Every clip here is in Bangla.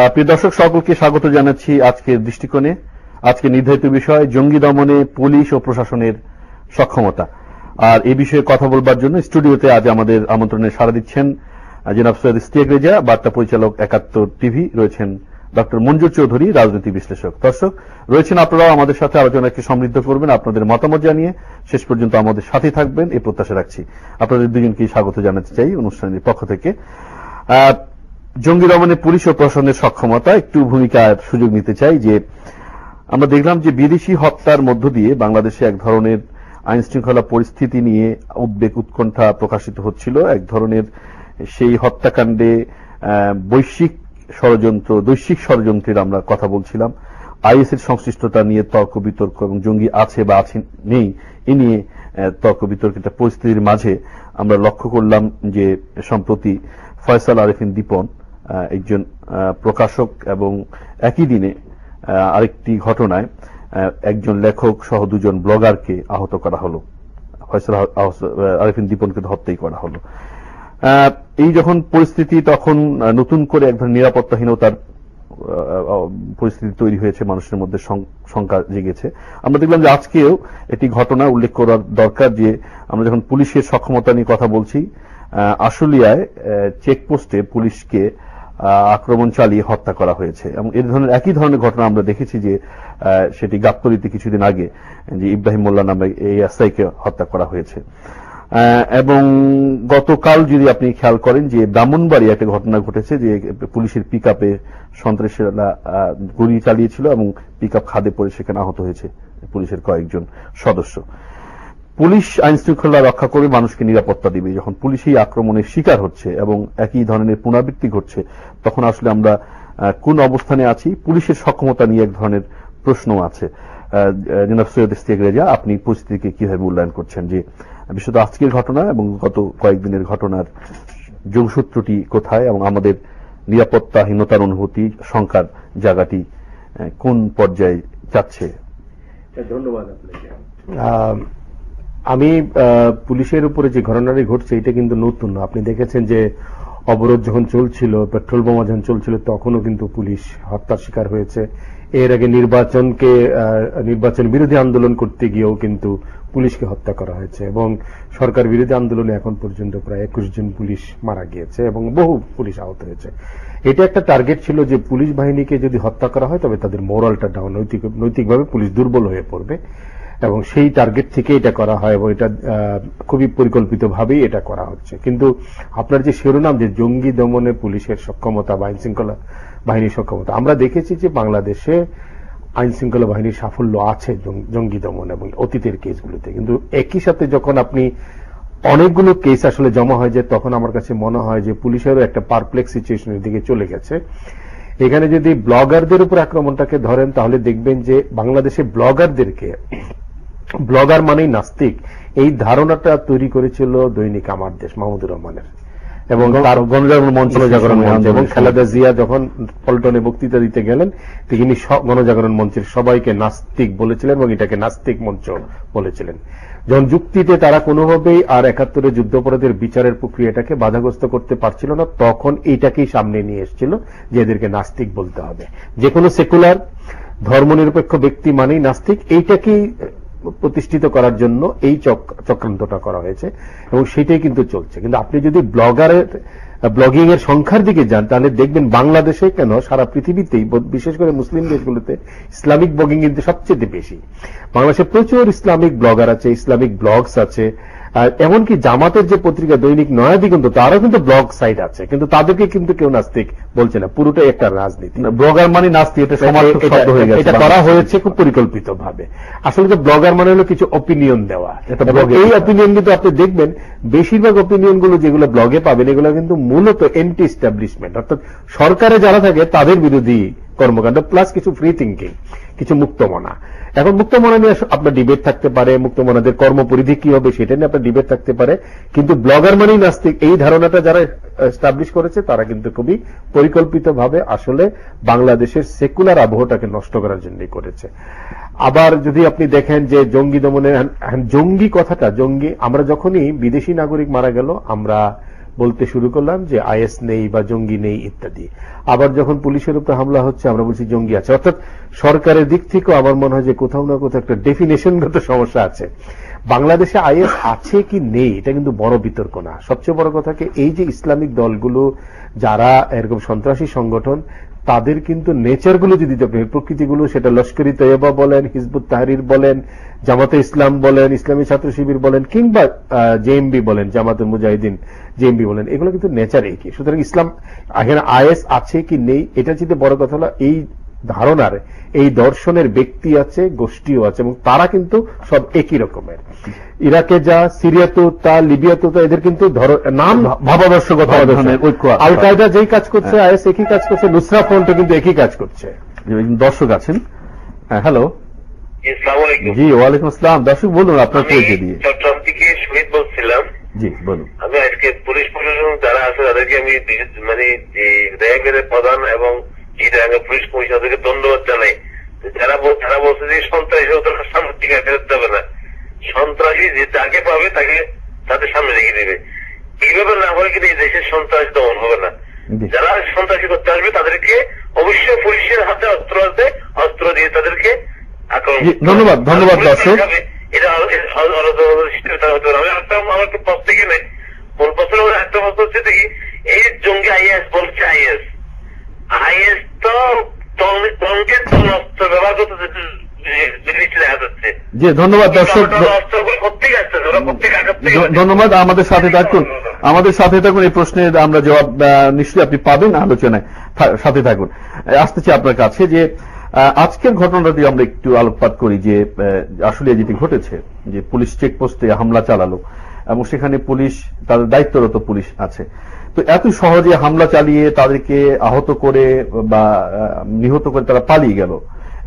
প্রিয় দর্শক, সকলকে স্বাগত জানাচ্ছি আজকের দৃষ্টিকোণে। আজকে নির্ধারিত বিষয় জঙ্গি দমনে পুলিশ ও প্রশাসনের সক্ষমতা। আর এই বিষয়ে কথা বলবার জন্য স্টুডিওতে আজ আমাদের আমন্ত্রণে সাড়া দিচ্ছেন জনাব সৈয়দ ইশতিয়াক রেজা, বার্তা পরিচালক ৭১ টিভি, রয়েছেন ডক্টর মঞ্জুর চৌধুরী, রাজনীতি বিশ্লেষক। দর্শক রয়েছেন, আপনারাও আমাদের সাথে আলোচনাকে সমৃদ্ধ করবেন, আপনাদের মতামত জানিয়ে শেষ পর্যন্ত আমাদের সাথে থাকবেন এই প্রত্যাশা রাখছি। আপনাদের দুজনকে স্বাগত জানাতে চাই অনুষ্ঠানের পক্ষ থেকে। জঙ্গি দমনে পুলিশ ও প্রশাসনের সক্ষমতা, একটু ভূমিকার সুযোগ নিতে চাই। যে আমরা দেখলাম যে বিদেশি হত্যার মধ্য দিয়ে বাংলাদেশে এক ধরনের আইন শৃঙ্খলা পরিস্থিতি নিয়ে উদ্বেগ উৎকণ্ঠা প্রকাশিত হচ্ছিল। এক ধরনের সেই হত্যাকাণ্ডে বৈশ্বিক ষড়যন্ত্রের আমরা কথা বলছিলাম। আইএস এর সংশ্লিষ্টতা নিয়ে তর্ক বিতর্ক এবং জঙ্গি আছে বা আছে নেই এ নিয়ে তর্ক বিতর্কের পরিস্থিতির মাঝে আমরা লক্ষ্য করলাম যে সম্প্রতি ফয়সাল আরেফিন দীপন, একজন প্রকাশক, এবং একই দিনে আরেকটি ঘটনায় একজন লেখক সহ দুজন ব্লগারকে আহত করা হলো। ফয়সাল আরেফিন দীপনকে হত্যাই করা হলো। এই যখন পরিস্থিতি, তখন নতুন করে এক ধরনের নিরাপত্তাহীনতার পরিস্থিতি তৈরি হয়েছে, মানুষের মধ্যে শঙ্কা জেগেছে। আমরা দেখলাম যে আজকেও একটি ঘটনা উল্লেখ করার দরকার, যে আমরা যখন পুলিশের সক্ষমতা নিয়ে কথা বলছি, আশুলিয়ায় চেকপোস্টে পুলিশকে আক্রমণ চালিয়ে হত্যা করা হয়েছে। এবং একই ধরনের ঘটনা আমরা দেখেছি যে সেটি গাবতলীতে কিছুদিন আগে যে ইব্রাহিম মোল্লা নামে এই এসআইকে হত্যা করা হয়েছে। এবং গতকাল যদি আপনি খেয়াল করেন যে ব্রাহ্মণবাড়িয়া একটা ঘটনা ঘটেছে, যে পুলিশের পিকআপে সন্ত্রাসীরা গুলি চালিয়েছিল এবং পিকআপ খাদে পড়ে সেখানে আহত হয়েছে পুলিশের কয়েকজন সদস্য। পুলিশ আইন শৃঙ্খলা রক্ষা করে মানুষকে নিরাপত্তা দিবে, যখন পুলিশ এই আক্রমণের শিকার হচ্ছে এবং একই ধরনের পুনরাবৃত্তি ঘটছে, তখন আসলে আমরা কোন অবস্থানে আছি? পুলিশের সক্ষমতা নিয়ে এক ধরনের প্রশ্ন আছে। জনাব সৈয়দ ইশতিয়াক রেজা, আপনি পরিস্থিতিকে কিভাবে মূল্যায়ন করছেন, যে বিশেষত আজকের ঘটনা এবং গত কয়েকদিনের ঘটনার যোগসূত্রটি কোথায় এবং আমাদের নিরাপত্তাহীনতার অনুভূতি, শঙ্কার জায়গাটি কোন পর্যায়ে যাচ্ছে? ধন্যবাদ আপনাকে। আমি পুলিশের উপরে যে ঘটনাটি ঘটছে এটা কিন্তু নতুন না। আপনি দেখেছেন যে অবরোধ যখন চলছিল, পেট্রোল বোমা যখন চলছিল, তখনও কিন্তু পুলিশ হত্যার শিকার হয়েছে। এর আগে নির্বাচন বিরোধী আন্দোলন করতে গিয়েও কিন্তু পুলিশকে হত্যা করা হয়েছে, এবং সরকার বিরোধী আন্দোলনে এখন পর্যন্ত প্রায় 21 জন পুলিশ মারা গিয়েছে এবং বহু পুলিশ আহত হয়েছে। এটা একটা টার্গেট ছিল যে পুলিশ বাহিনীকে যদি হত্যা করা হয় তবে তাদের মোরালটা ডাউন, নৈতিকভাবে পুলিশ দুর্বল হয়ে পড়বে, এবং সেই টার্গেট থেকে এটা করা হয়, এবং এটা খুবই পরিকল্পিতভাবেই এটা করা হচ্ছে। কিন্তু আপনার যে শিরোনাম, যে জঙ্গি দমনে পুলিশের সক্ষমতা বা আইন শৃঙ্খলা বাহিনীর সক্ষমতা, আমরা দেখেছি যে বাংলাদেশে আইন শৃঙ্খলা বাহিনীর সাফল্য আছে জঙ্গি দমন এবং অতীতের কেসগুলোতে। কিন্তু একই সাথে যখন আপনি অনেকগুলো কেস আসলে জমা হয়ে যায়, তখন আমার কাছে মনে হয় যে পুলিশেরও একটা পারপ্লেক্স সিচুয়েশনের দিকে চলে গেছে। এখানে যদি ব্লগারদের উপর আক্রমণটাকে ধরেন, তাহলে দেখবেন যে বাংলাদেশে ব্লগার মানেই নাস্তিক, এই ধারণাটা তৈরি করেছিল দৈনিক আমার দেশ মাহমুদুর রহমানের এবং তার গণজাগরণ মঞ্চ এবং খালেদা জিয়া যখন পল্টনে বক্তৃতা দিতে গেলেন, তিনি গণজাগরণ মঞ্চের সবাইকে নাস্তিক বলেছিলেন এবং এটাকে নাস্তিক মঞ্চ বলেছিলেন। যখন যুক্তিতে তারা কোনোভাবেই আর ৭১ যুদ্ধাপরাধের বিচারের প্রক্রিয়াটাকে বাধাগ্রস্ত করতে পারছিল না, তখন এইটাকেই সামনে নিয়ে এসেছিল যে এদেরকে নাস্তিক বলতে হবে। যে কোনো সেকুলার ধর্মনিরপেক্ষ ব্যক্তি মানেই নাস্তিক, এইটাকেই প্রতিষ্ঠিত করার জন্য এই চক্রান্তটা করা হয়েছে এবং সেটাই কিন্তু চলছে। কিন্তু আপনি যদি ব্লগিং এর সংখ্যার দিকে যান, তাহলে দেখবেন বাংলাদেশে কেন সারা পৃথিবীতেই, বিশেষ করে মুসলিম দেশগুলোতে ইসলামিক ব্লগিং কিন্তু সবচেয়ে বেশি। বাংলাদেশে প্রচুর ইসলামিক ব্লগার আছে, ইসলামিক ব্লগস আছে, এমনকি জামাতের যে পত্রিকা দৈনিক নয়া দিগন্ত, তারও কিন্তু ব্লগ সাইট আছে, কিন্তু তাদেরকে কিন্তু কেউ নাস্তিক বলছে না। পুরোটাই একটা রাজনীতি। ব্লগার মানে নাস্তিক, এটা করা হয়েছে খুব পরিকল্পিত ভাবে। আসলে তো ব্লগার মানে হলো কিছু অপিনিয়ন দেওয়া। এই অপিনিয়ন কিন্তু আপনি দেখবেন বেশিরভাগ অপিনিয়ন গুলো যেগুলো ব্লগে পাবেন, এগুলো কিন্তু মূলত এন্টি এস্টাবলিশমেন্ট, অর্থাৎ সরকারে যারা থাকে তাদের বিরোধী কর্মকাণ্ড, প্লাস কিছু ফ্রি থিঙ্কিং, কিছু মুক্তমনা। এখন মুক্তমনা নিয়ে আপনার ডিবেট থাকতে পারে, মুক্তমনাদের কর্মপরিধি কি হবে সেটা নিয়ে আপনার ডিবেট থাকতে পারে, কিন্তু ব্লগার মানেই নাস্তিক, এই ধারণাটা যারা এস্টাবলিশ করেছে তারা কিন্তু খুবই পরিকল্পিতভাবে আসলে বাংলাদেশের সেকুলার আবহটাকে নষ্ট করার জন্যই করেছে। আবার যদি আপনি দেখেন যে জঙ্গি দমনের জঙ্গি কথাটা, আমরা যখনই বিদেশি নাগরিক মারা গেল আমরা বলতে শুরু করলাম যে আইএস নেই বা জঙ্গি নেই ইত্যাদি। আবার যখন পুলিশের উপর হামলা হচ্ছে আমরা বলছি জঙ্গি আছে। অর্থাৎ সরকারের দিক থেকেও আমার মনে হয় যে কোথাও না কোথাও একটা ডেফিনেশনগত সমস্যা আছে। বাংলাদেশে আইএস আছে কি নেই এটা কিন্তু বড় বিতর্ক না। সবচেয়ে বড় কথা কি, এই যে ইসলামিক দলগুলো যারা এরকম সন্ত্রাসী সংগঠন, তাদের কিন্তু নেচারগুলো যদি দেখেন, প্রকৃতিগুলো, সেটা লস্করি তৈয়বা বলেন, হিজবুত তাহরির বলেন, জামাতে ইসলাম বলেন, ইসলামী ছাত্র শিবির বলেন, কিংবা জেএমবি বলেন, জামাতুল মুজাহিদিন জেএমবি বলেন, এগুলো কিন্তু নেচার একই। সুতরাং ইসলাম এখানে আইএস আছে কি নেই এটা চিন্তা বড় কথা হলো এই ধারণার, এই দর্শনের ব্যক্তি আছে, গোষ্ঠীও আছে, এবং তারা কিন্তু সব একই রকমের। ইরাকে যা, সিরিয়াতেও তা, লিবিয়াতেও তা, এদের কিন্তু নাম ভাবাদর্শগত আল কায়দা যেই কাজ করছে, আইএস একই কাজ করছে, নুসরা ফ্রন্টও কিন্তু একই কাজ করছে। দর্শক আছেন। হ্যালো, জি ওয়ালাইকুম আসসালাম। দর্শক বলুন আপনার পরিচয় দিয়ে। চট্টগ্রাম থেকে শহীদ বলছিলাম। জি বলুন। আমি আজকে পুলিশ প্রশাসন যারা আছে তাদেরকে আমি মানে র্যাবের প্রধান এবং চিটাগাঙ্গের পুলিশ কমিশনারদেরকে ধন্যবাদ জানাই। যারা বলছে যে সন্ত্রাসী সামনে থেকে ফেরত যাবে না, সন্ত্রাসী যে যাকে পাবে তাকে তাদের সামনে রেখে দেবে। এইভাবে না হলে কিন্তু এই দেশের সন্ত্রাস দমন হবে না। যারা সন্ত্রাসী করতে আসবে তাদেরকে অবশ্যই পুলিশের হাতে অস্ত্র আছে, অস্ত্র দিয়ে তাদেরকে আক্রমণ। ধন্যবাদ দর্শক। এটা আমার একটু প্রশ্ন গেলে মূল প্রশ্ন একটা প্রশ্ন হচ্ছে দেখি, এই জঙ্গি আইএস বলছে, আইএস তো তঙ্গের অস্ত্র ব্যবহার করতে দেখা যাচ্ছে। জি ধন্যবাদ দর্শক, ধন্যবাদ। আমাদের সাথে থাকুন, এই প্রশ্নের আমরা জবাব নিশ্চয়ই আপনি পাবেন আলোচনায়, সাথে থাকুন। আসতেছি আপনার কাছে যে আজকের ঘটনাটি আমরা একটু আলোকপাত করি যে আসলে যেটি ঘটেছে, যে পুলিশ চেকপোস্টে হামলা চালালো এবং সেখানে পুলিশ, তাদের দায়িত্বরত পুলিশ আছে, তো এত সহজে হামলা চালিয়ে তাদেরকে আহত করে বা নিহত করে তারা পালিয়ে গেল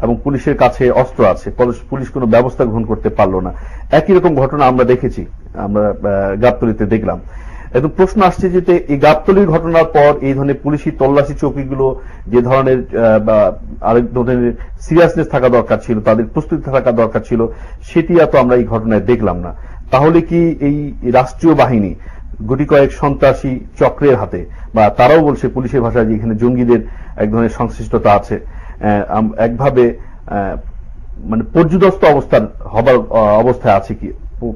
এবং পুলিশের কাছে অস্ত্র আছে, পুলিশ কোনো ব্যবস্থা গ্রহণ করতে পারল না। একই রকম ঘটনা আমরা দেখেছি, আমরা গাবতলীতে দেখলাম। এবং প্রশ্ন আসছে যে এই গাবতলীর ঘটনার পর এই ধরনের পুলিশি তল্লাশি চৌকিগুলো যে ধরনের আরেক ধরনের সিরিয়াসনেস থাকা দরকার ছিল, তাদের প্রস্তুতি থাকা দরকার ছিল, সেটি এত আমরা এই ঘটনায় দেখলাম না। তাহলে কি এই রাষ্ট্রীয় বাহিনী গুটি কয়েক সন্ত্রাসী চক্রের হাতে, বা তারাও বলছে পুলিশের ভাষায় যে এখানে জঙ্গিদের এক ধরনের সংশ্লিষ্টতা আছে, একভাবে মানে পর্যুদস্ত হবার অবস্থায় আছে কি,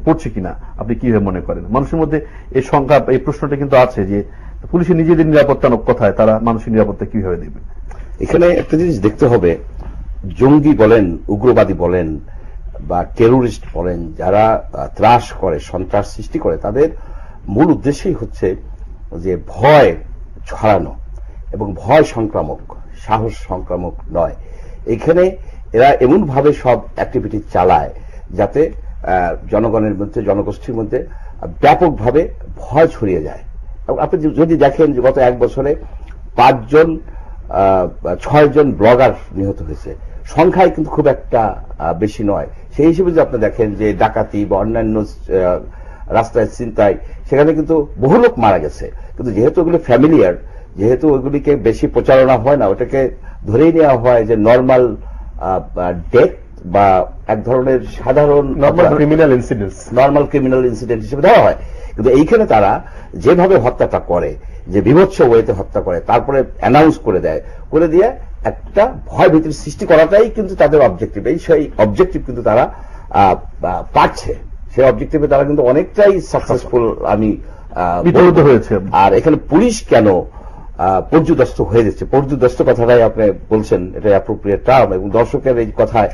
পড়ছে কিনা আপনি কিভাবে মনে করেন? মানুষের মধ্যে এই সংখ্যা, এই প্রশ্নটা কিন্তু আছে যে পুলিশের নিজেদের নিরাপত্তা কোথায়, তারা মানুষের নিরাপত্তা কিভাবে দেবে? এখানে একটা জিনিস দেখতে হবে, জঙ্গি বলেন, উগ্রবাদী বলেন বা টেরোরিস্ট বলেন, যারা ত্রাস করে, সন্ত্রাস সৃষ্টি করে, তাদের মূল উদ্দেশ্যই হচ্ছে যে ভয় ছড়ানো, এবং ভয় সংক্রামক, সাহস সংক্রামক নয়। এখানে এরা এমনভাবে সব অ্যাক্টিভিটি চালায় যাতে জনগণের মধ্যে, জনগোষ্ঠীর মধ্যে ব্যাপকভাবে ভয় ছড়িয়ে যায়। আপনি যদি দেখেন যে গত 1 বছরে 6জন ব্লগার নিহত হয়েছে, সংখ্যায় কিন্তু খুব একটা বেশি নয়। সেই হিসেবে যদি আপনি দেখেন যে ডাকাতি বা অন্যান্য রাস্তায় ছিনতাই, সেখানে কিন্তু বহু লোক মারা গেছে, কিন্তু যেহেতু ওগুলো ফ্যামিলিয়ার, যেহেতু ওইগুলিকে বেশি প্রচারণা হয় না, ওটাকে ধরেই নেওয়া হয় যে নর্মাল ডেথ বা এক ধরনের সাধারণ নর্মাল ক্রিমিনাল ইনসিডেন্ট হিসেবে ধরা হয়। কিন্তু এইখানে তারা যেভাবে হত্যাটা করে, যে বিভৎস ওয়েতে হত্যা করে, তারপরে অ্যানাউন্স করে দেয়, করে দিয়ে একটা ভয় ভীতির সৃষ্টি করাটাই কিন্তু তাদের অবজেক্টিভ। সেই অবজেক্টিভ কিন্তু তারা পাচ্ছে, সেই অবজেক্টিভে তারা কিন্তু অনেকটাই সাকসেসফুল আমি বিতরিত হয়েছে। আর এখানে পুলিশ কেন পর্যুদস্ত হয়ে যাচ্ছে, পর্যুদস্ত কথাটাই আপনি বলছেন, এটাই অ্যাপ্রোপ্রিয়েট টার্ম। এবং দর্শকের এই কথায়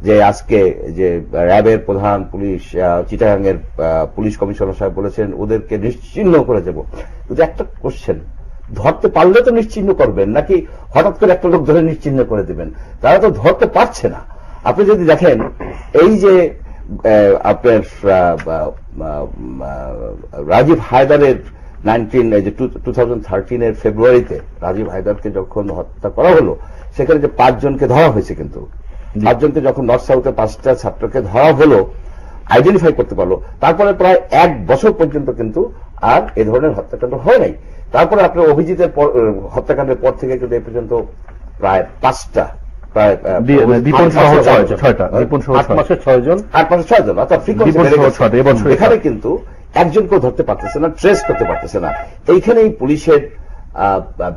যে আজকে যে র্যাবের প্রধান পুলিশ, চিটাগাঙ্গের পুলিশ কমিশনার সাহেব বলেছেন ওদেরকে নিশ্চিহ্ন করে দেব, কিন্তু একটা কোশ্চেন, ধরতে পারলে তো নিশ্চিহ্ন করবেন, নাকি হঠাৎ করে একটা লোক ধরে নিশ্চিহ্ন করে দেবেন? তারা তো ধরতে পারছে না। আপনি যদি দেখেন এই যে আপনার রাজীব হায়দারের 2013 ফেব্রুয়ারিতে রাজীব হায়দারকে যখন হত্যা করা হলো, সেখানে যে 5 জনকে ধরা হয়েছে, কিন্তু 5 জনকে যখন নর্থ সাউথে 5টা ছাত্রকে ধরা হলো, আইডেন্টিফাই করতে পারলো, তারপরে প্রায় 1 বছর পর্যন্ত কিন্তু আর এ ধরনের হত্যাকাণ্ড হয় নাই। তারপরে আপনার অভিজিতের হত্যাকাণ্ডের পর থেকে কিন্তু এ পর্যন্ত প্রায় 5টা, প্রায় 8 মাসে 6 জন, অর্থাৎ এখানে কিন্তু একজনকেও ধরতে পারতেছে না, ট্রেস করতে পারতেছে না। এইখানেই পুলিশের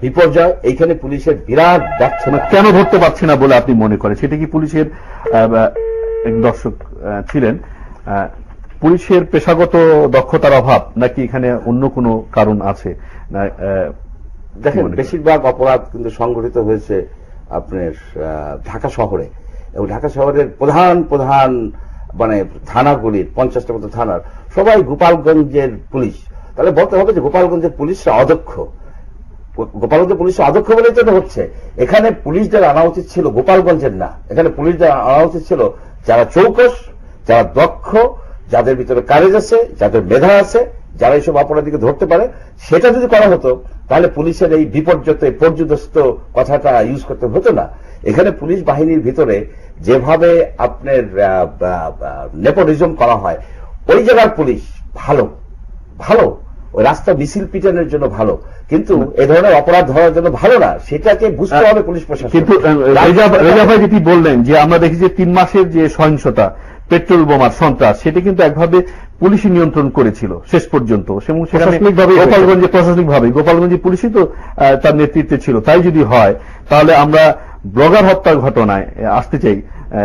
বিপর্যয়, এইখানে পুলিশের বিরাট ব্যর্থতা। কেন ধরতে পারছে না বলে আপনি মনে করেন? সেটা কি পুলিশের এক দর্শক ছিলেন, পুলিশের পেশাগত দক্ষতার অভাব, নাকি এখানে অন্য কোনো কারণ আছে? দেখেন, বেশিরভাগ অপরাধ কিন্তু সংঘটিত হয়েছে আপনার ঢাকা শহরে, এবং ঢাকা শহরের প্রধান প্রধান মানে থানাগুলির 50টা মতো থানার সবাই গোপালগঞ্জের পুলিশ। তাহলে বলতে হবে যে গোপালগঞ্জের পুলিশরা অদক্ষ। গোপালগঞ্জের পুলিশরা অদক্ষ বলেই তো হচ্ছে। এখানে পুলিশদের আনা উচিত ছিল গোপালগঞ্জের না, এখানে পুলিশদের আনা উচিত ছিল যারা চৌকস, যারা দক্ষ, যাদের ভিতরে কারেজ আছে, যাদের মেধা আছে, যারা এইসব অপরাধীকে ধরতে পারে। সেটা যদি করা হতো তাহলে পুলিশের এই বিপর্যতে পর্যদস্ত কথাটা ইউজ করতে হতো না। এখানে পুলিশ বাহিনীর ভিতরে যেভাবে আপনার নেপোটিজম করা হয়, ওই জায়গার পুলিশ ভালো ভালো, ওই রাস্তা মিছিল পিটানোর জন্য ভালো, কিন্তু এ ধরনের অপরাধ ধরার জন্য ভালো না। সেটাকে বুঝতে হবে পুলিশ প্রশাসন। কিন্তু রেজা ভাই যেটি বললেন যে আমরা দেখি যে 3 মাসের যে সহিংসতা, পেট্রোল বোমার সন্ত্রাস, সেটা কিন্তু একভাবে পুলিশই নিয়ন্ত্রণ করেছিল শেষ পর্যন্ত। গোপালগঞ্জে পুলিশই তো তার নেতৃত্বে ছিল। তাই যদি হয় তাহলে আমরা ব্লগার হত্যার ঘটনায় আসতে চাই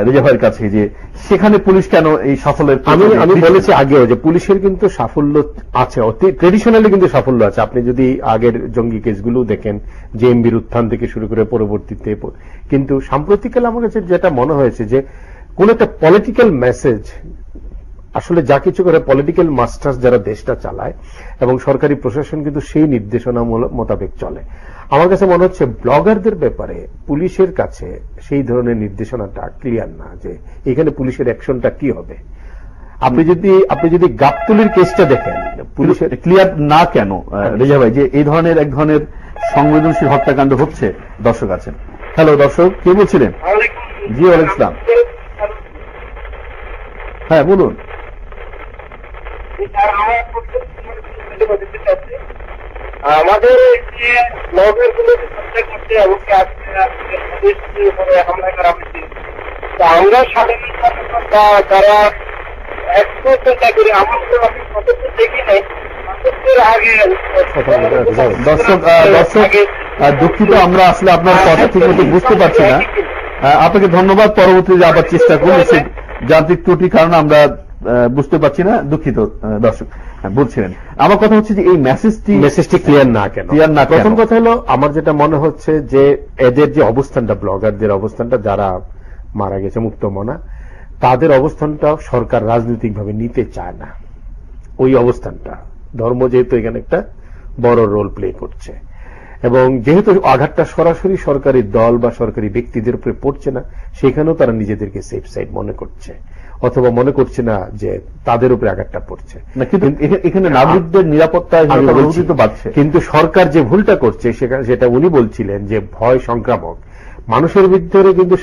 রেজা ভাইয়ের কাছে, যে সেখানে পুলিশ কেন এই সাফল্যের? আমি বলেছি আগেও যে পুলিশের কিন্তু সাফল্য আছে, ট্রেডিশনালি কিন্তু সাফল্য আছে। আপনি যদি আগের জঙ্গি কেসগুলো দেখেন, জেএমবির উত্থান থেকে শুরু করে পরবর্তীতে, কিন্তু সাম্প্রতিককালে আমার কাছে যেটা মনে হয়েছে যে কোন একটা পলিটিক্যাল মেসেজ, আসলে যা কিছু করে পলিটিক্যাল মাস্টার্স যারা দেশটা চালায় এবং সরকারি প্রশাসন কিন্তু সেই নির্দেশনা মোতাবেক চলে। আমার কাছে মনে হচ্ছে ব্লগারদের ব্যাপারে পুলিশের কাছে সেই ধরনের নির্দেশনাটা ক্লিয়ার না, যে এখানে পুলিশের অ্যাকশনটা কি হবে। আপনি যদি গাবতলীর কেসটা দেখেন, পুলিশের ক্লিয়ার না কেন রেজা ভাই, যে এই ধরনের এক ধরনের সংবেদনশীল হত্যাকাণ্ড হচ্ছে? দর্শক আছেন। হ্যালো দর্শক, কে বলছিলেন? জি ওয়ালাইকুম আসসালাম। হ্যাঁ বলুন। আমাদের যে ব্লগারগুলো হত্যা করতে এবং হামলা করা হয়েছে, আমরা সাধারণত যারা একটু চেষ্টা করি, আমার তো আমি সতর্ক দেখি নাই, দর্শক দুঃখিত, আমরা আসলে আপনার কথা ঠিক মতো বুঝতে পারছি না। আপনাকে ধন্যবাদ, পরবর্তীতে আবার চেষ্টা করুন। যান্ত্রিক ত্রুটির কারণে আমরা বুঝতে পারছি না, দুঃখিত। দর্শক বলছিলেন, আমার কথা হচ্ছে যে এই মেসেজটি ক্লিয়ার না কেন? প্রথম কথা হলো, আমার যেটা মনে হচ্ছে যে এদের যে অবস্থানটা, ব্লগারদের অবস্থানটা, যারা মারা গেছে মুক্তমনা, তাদের অবস্থানটা সরকার রাজনৈতিকভাবে নিতে চায় না। ওই অবস্থানটা ধর্ম যেহেতু এখানে একটা বড় রোল প্লে করছে, এবং যেহেতু আঘাতটা সরাসরি সরকারি দল বা সরকারি ব্যক্তিদের উপরে পড়ছে না, সেখানেও তারা নিজেদেরকে সেফ সাইড মনে করছে, অথবা মনে করছে না যে তাদের উপরে আঘাতটা পড়ছে। এখানে নাগরিকদের নিরাপত্তা বাড়ছে, কিন্তু সরকার যে ভুলটা করছে সেটা উনি বলছিলেন যে ভয় সংক্রামক, মানুষের ভিতরে কিন্তু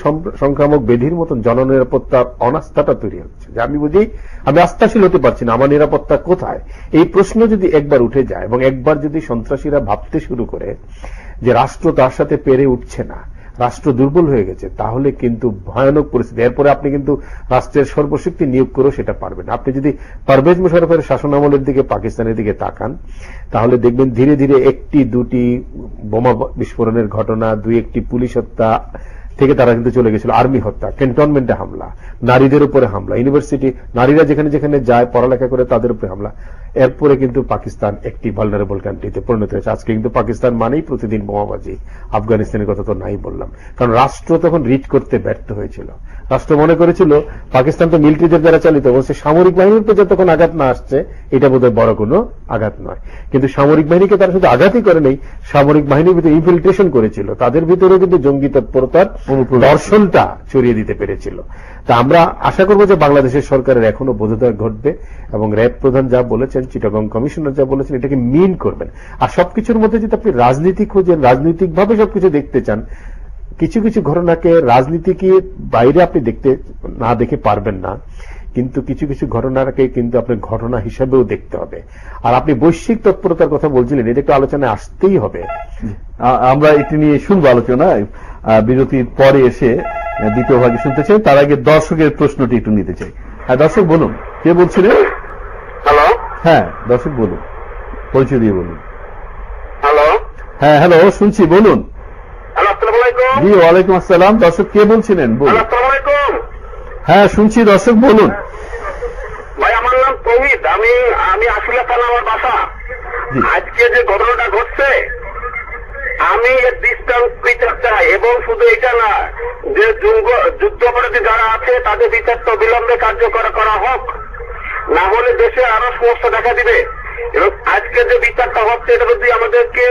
সংক্রামক ব্যাধির মতন জননিরাপত্তার অনাস্থাটা তৈরি হচ্ছে, যে আমি আস্থাশীল হতে পারছি না, আমার নিরাপত্তা কোথায়। এই প্রশ্ন যদি একবার উঠে যায়, এবং একবার যদি সন্ত্রাসীরা ভাবতে শুরু করে যে রাষ্ট্র তার সাথে পেরে উঠছে না, রাষ্ট্র দুর্বল হয়ে গেছে, তাহলে কিন্তু ভয়ানক পরিস্থিতি। এরপরে আপনি কিন্তু রাষ্ট্রের সর্বশক্তি নিয়োগ করেও সেটা পারবেন। আপনি যদি পারভেজ মুশারফের শাসনামলের দিকে, পাকিস্তানের দিকে তাকান, তাহলে দেখবেন ধীরে ধীরে একটি দুটি বোমা বিস্ফোরণের ঘটনা, দুই একটি পুলিশ হত্যা থেকে তারা কিন্তু চলে গেছিল আর্মি হত্যা, ক্যান্টনমেন্টে হামলা, নারীদের উপরে হামলা, ইউনিভার্সিটি নারীরা যেখানে যেখানে যায় পড়ালেখা করে তাদের উপরে হামলা। এরপরে কিন্তু পাকিস্তান একটি ভালনারেবল কান্ট্রিতে পরিণত হয়েছে। আজকে কিন্তু পাকিস্তান মানেই প্রতিদিন বোমাবাজি। আফগানিস্তানের কথা তো নাই বললাম, কারণ রাষ্ট্র তখন রিচ করতে ব্যর্থ হয়েছিল। রাষ্ট্র মনে করেছিল পাকিস্তান তো মিলিটারিদের দ্বারা চালিত, বলছে সামরিক বাহিনীর উপর যতক্ষণ আঘাত না আসছে এটা বোধহয় বড় কোনো আঘাত নয়। কিন্তু সামরিক বাহিনীকে তারা শুধু আঘাতই করে নেই, সামরিক বাহিনীর ভিতরে ইনফিল্ট্রেশন করেছিল, তাদের ভিতরেও কিন্তু জঙ্গি তৎপরতার দর্শনটা ছড়িয়ে দিতে পেরেছিল। তা আমরা আশা করব যে বাংলাদেশের সরকারের এখনো বোধোদয় ঘটবে, এবং র্যাব প্রধান যা বলেছেন, চিটাগং কমিশনার যা বলেছেন, এটাকে মিন করবেন। আর সবকিছুর মধ্যে যদি আপনি রাজনীতি খুঁজেন, রাজনৈতিকভাবে সবকিছু দেখতে চান, কিছু কিছু ঘটনাকে রাজনীতিকে বাইরে আপনি না দেখে পারবেন না, কিন্তু কিছু কিছু ঘটনাকে কিন্তু আপনার ঘটনা হিসাবেও দেখতে হবে। আর আপনি বৈশ্বিক তৎপরতার কথা বলছিলেন, এটা একটু আলোচনায় আসতেই হবে। আমরা এটি নিয়ে শুনবো আলোচনায়, বিরতির পরে এসে দ্বিতীয় ভাগে শুনতে চাই। তার আগে দর্শকের প্রশ্নটি একটু নিতে চাই। হ্যাঁ দর্শক বলুন, কে বলছিলেন? হ্যালো হ্যাঁ দর্শক বলুন, পরিচয় দিয়ে বলুন। হ্যালো, হ্যাঁ হ্যালো, শুনছি, বলুন। হ্যালো, আসসালামু আলাইকুম। জি ওয়ালাইকুম আসসালাম। দর্শক কে বলছিলেন? বলুন। আসসালামু আলাইকুম হ্যাঁ শুনছি দর্শক, বলুন। ভাই, আমার নাম তৌহিদ, আমি আসলে থানা আমার বাসা। জি। আজকে যে ঘটনাটা ঘটছে, আমি এর দৃষ্টান্ত বিচার চাই, এবং শুধু এটা না, যে যুদ্ধাপরাধী যারা আছে তাদের বিচারটা বিলম্বে কার্যকর করা হোক, না হলে দেশে আরো সমস্যা দেখা দিবে। এবং আজকে যে বিচারটা হচ্ছে এটা যদি আমাদেরকে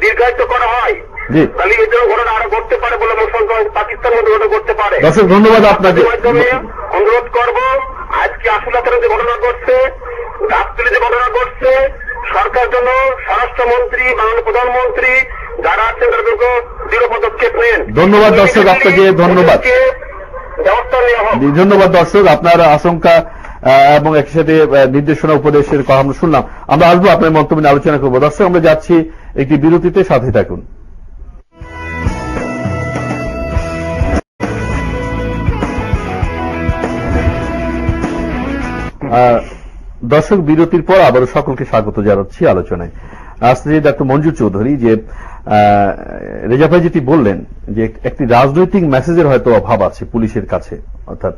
দীর্ঘায়িত করা হয়, জি তাহলে এই জন্য ঘটনা আরো ঘটতে পারে বলে পাকিস্তান মধ্যে ঘটনা ঘটতে পারে। দর্শক ধন্যবাদ আপনাকে। মাধ্যমে অনুরোধ করব, আজকে আসলে যে ঘটনা ঘটছে, রাত্রে যে ঘটনা ঘটছে, সরকার জন্য স্বরাষ্ট্রমন্ত্রী, মাননীয় প্রধানমন্ত্রী যারা আছেন তাদেরকে দৃঢ় পদক্ষেপ নেন। ধন্যবাদ দর্শক আপনাকে, ধন্যবাদ। ব্যবস্থা নেওয়া হোক। ধন্যবাদ দর্শক, আপনার আশঙ্কা এবং একই সাথে নির্দেশনা উপদেশের কথা আমরা শুনলাম। আমরা আসবো আপনার মন্তব্য নিয়ে আলোচনা করবো। দর্শক আমরা যাচ্ছি একটি বিরতিতে, সাথে থাকুন। দর্শক বিরতির পর আবারও সকলকে স্বাগত জানাচ্ছি আলোচনায়। আসলে ডক্টর মঞ্জুর চৌধুরী, যে রেজা ভাই যেটি বললেন যে একটি রাজনৈতিক মেসেজের হয়তো অভাব আছে পুলিশের কাছে, অর্থাৎ